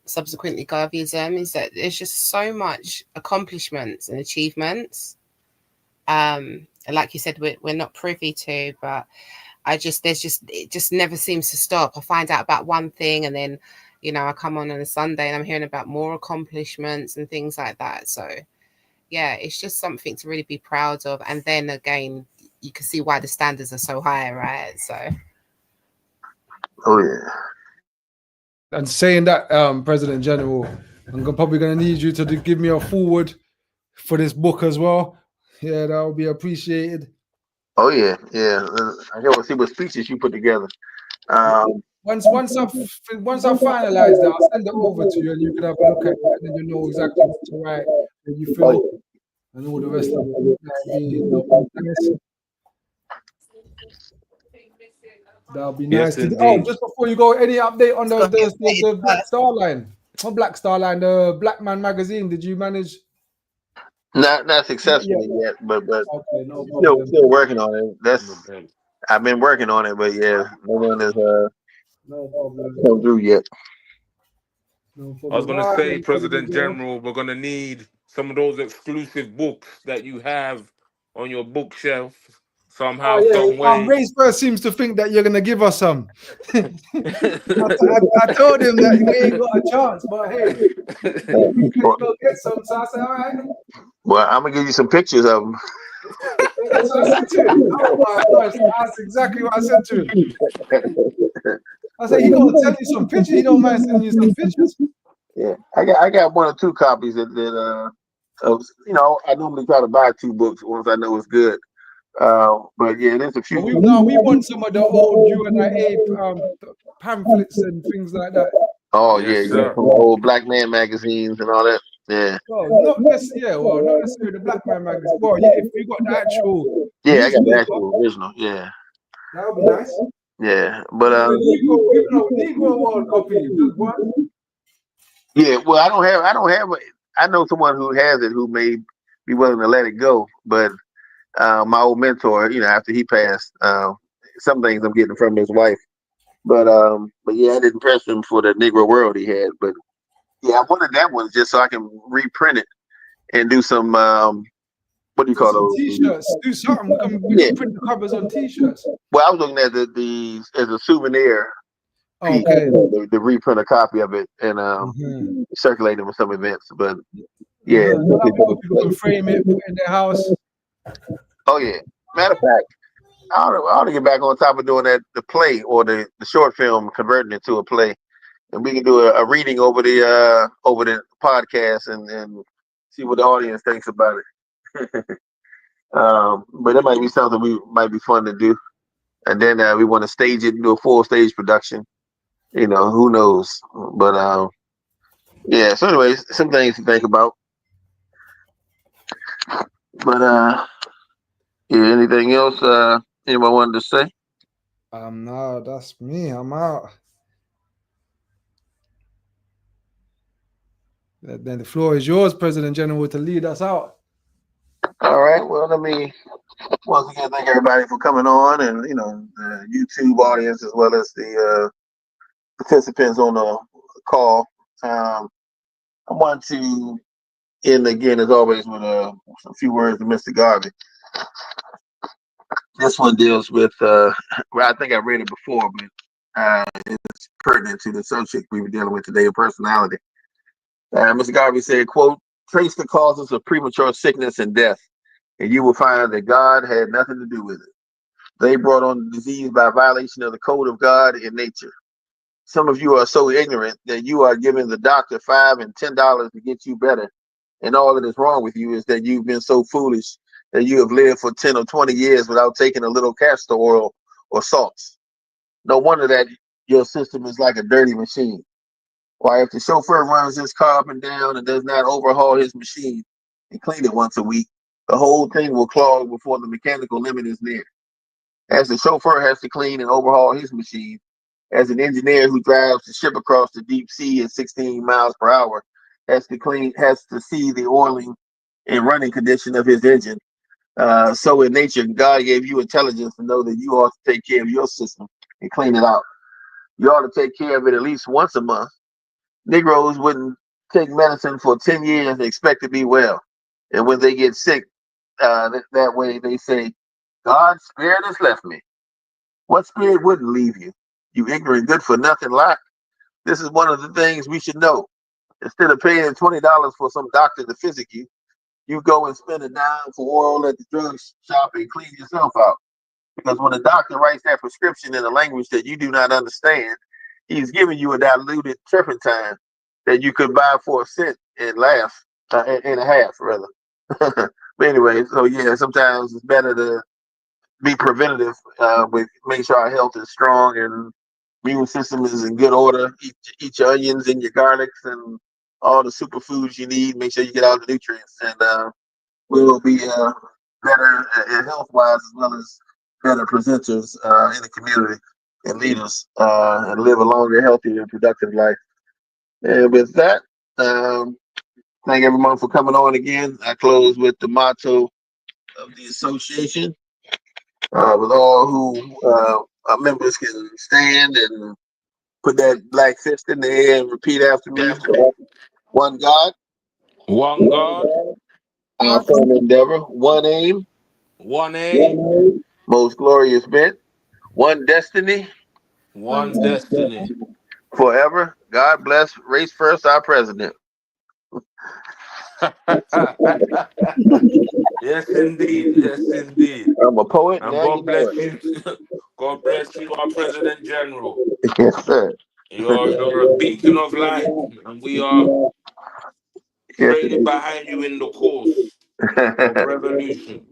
subsequently Garveyism is that there's just so much accomplishments and achievements. Like you said, we're not privy to, but it just never seems to stop. I find out about one thing and then, I come on a Sunday and I'm hearing about more accomplishments and things like that. So yeah, it's just something to really be proud of. And then again, you can see why the standards are so high, right? So. Oh yeah. And saying that, President General, probably going to need you to give me a forward for this book as well. Yeah, that will be appreciated. Oh yeah. I want to see what speeches you put together. Once I finalize that, I'll send it over to you, and you can have a look at it, and then you know exactly what to write, what you feel, and all the rest of it. That'll be nice. Yes, Oh, indeed. just before you go, any update on the Black Star Line? Not Black Star Line, the Black Man magazine. Did you manage? Not successfully yet, but okay, no problem. Still working on it. I've been working on it, but yeah, no one has no problem come through yet. No problem. I was going to say, President General, we're going to need some of those exclusive books that you have on your bookshelf somehow, some way. Raceburg seems to think that you're going to give us some. I told him that we ain't got a chance, but hey, we can go get some. So I said, all right. Well, I'm going to give you some pictures of them. That's what I said to him. Oh my gosh, that's exactly what I said to him. I said, he gonna send you some pictures. He don't mind sending you some pictures. Yeah, I got one or two copies that I normally try to buy 2 books once I know it's good. But yeah, there's a few. We want some of the old UNIA pamphlets and things like that. Oh yes, yeah, from old Black Man magazines and all that. Yeah. Well, not necessarily the Black Man magazine. Well, yeah, if you got the actual. Yeah, I got the actual original. Yeah. That would be nice. Yeah, but Negro World copy. Just one. Yeah, well, I don't have. I know someone who has it who may be willing to let it go, but my old mentor, after he passed, some things I'm getting from his wife, but yeah, I didn't press him for the Negro World he had, but yeah, I wanted that one just so I can reprint it and do some what do you call those? T-shirts. Do something. We can print the covers on T-shirts. Well, I was looking at the as a souvenir. Okay. To reprint a copy of it and circulate it with some events, but yeah, people can frame it, put it in their house. Oh yeah. Matter of fact, I ought to get back on top of doing the play or the short film, converting it to a play, and we can do a reading over the podcast and see what the audience thinks about it. But it might be something might be fun to do, and then we want to stage it and do a full stage production. Who knows? But yeah. So, anyways, some things to think about. But yeah. Anything else? Anyone wanted to say? No, that's me. I'm out. Then the floor is yours, President General, to lead us out. All right. Well, let me once again thank everybody for coming on, and the YouTube audience as well as the participants on the call. I want to end again, as always, with a few words to Mr. Garvey. This one deals with, I think I read it before, but it's pertinent to the subject we were dealing with today, of personality. Mr. Garvey said, quote, "Trace the causes of premature sickness and death, and you will find that God had nothing to do with it. They brought on the disease by violation of the code of God in nature. Some of you are so ignorant that you are giving the doctor $5 and $10 to get you better. And all that is wrong with you is that you've been so foolish that you have lived for 10 or 20 years without taking a little castor oil or salts. No wonder that your system is like a dirty machine. Why, if the chauffeur runs his car up and down and does not overhaul his machine and clean it once a week, the whole thing will clog before the mechanical limit is near. as the chauffeur has to clean and overhaul his machine, as an engineer who drives the ship across the deep sea at 16 miles per hour has to see the oiling and running condition of his engine. So in nature, God gave you intelligence to know that you ought to take care of your system and clean it out. You ought to take care of it at least once a month. Negroes wouldn't take medicine for 10 years and expect to be well. And when they get sick, that way they say, God's spirit has left me. What spirit wouldn't leave you? You ignorant, good for nothing lot. This is one of the things we should know. Instead of paying $20 for some doctor to physic you, you go and spend a dime for oil at the drug shop and clean yourself out. Because when a doctor writes that prescription in a language that you do not understand, he's giving you a diluted turpentine that you could buy for a cent and and a half, rather. But anyway, so yeah, sometimes it's better to be preventative. With make sure our health is strong and immune system is in good order. Eat your onions and your garlics and all the superfoods you need. Make sure you get all the nutrients, and we'll be better health wise as well as better presenters in the community and leaders and live a longer, healthier, and productive life. And with that, thank everyone for coming on again. I close with the motto of the association. With all who our members can stand and put that black fist in the air and repeat after me. One God, One God, our firm endeavor, one aim, one aim, most glorious bent, one destiny, one destiny. forever. God bless. Race first, our president. Yes, indeed. Yes, indeed. I'm a poet. And Now you God know bless you. God bless you, our President General. it. Yes, sir. You're a beacon of light, and we are Yes, training it behind you in the course of is. revolution.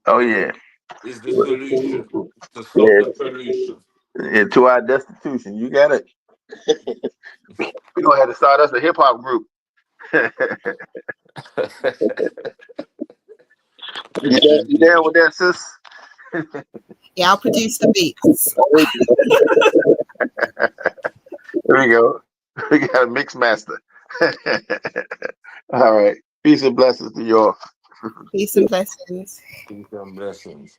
Oh yeah. Is the solution to stop Yeah. the pollution. And to our destitution. You got it. We're gonna have to start us a hip hop group. Yes, You down indeed. with that, sis? Yeah, I'll produce the beats. There we go. We got a mix master. All right. Peace and blessings to you all. Peace and blessings. Peace and blessings.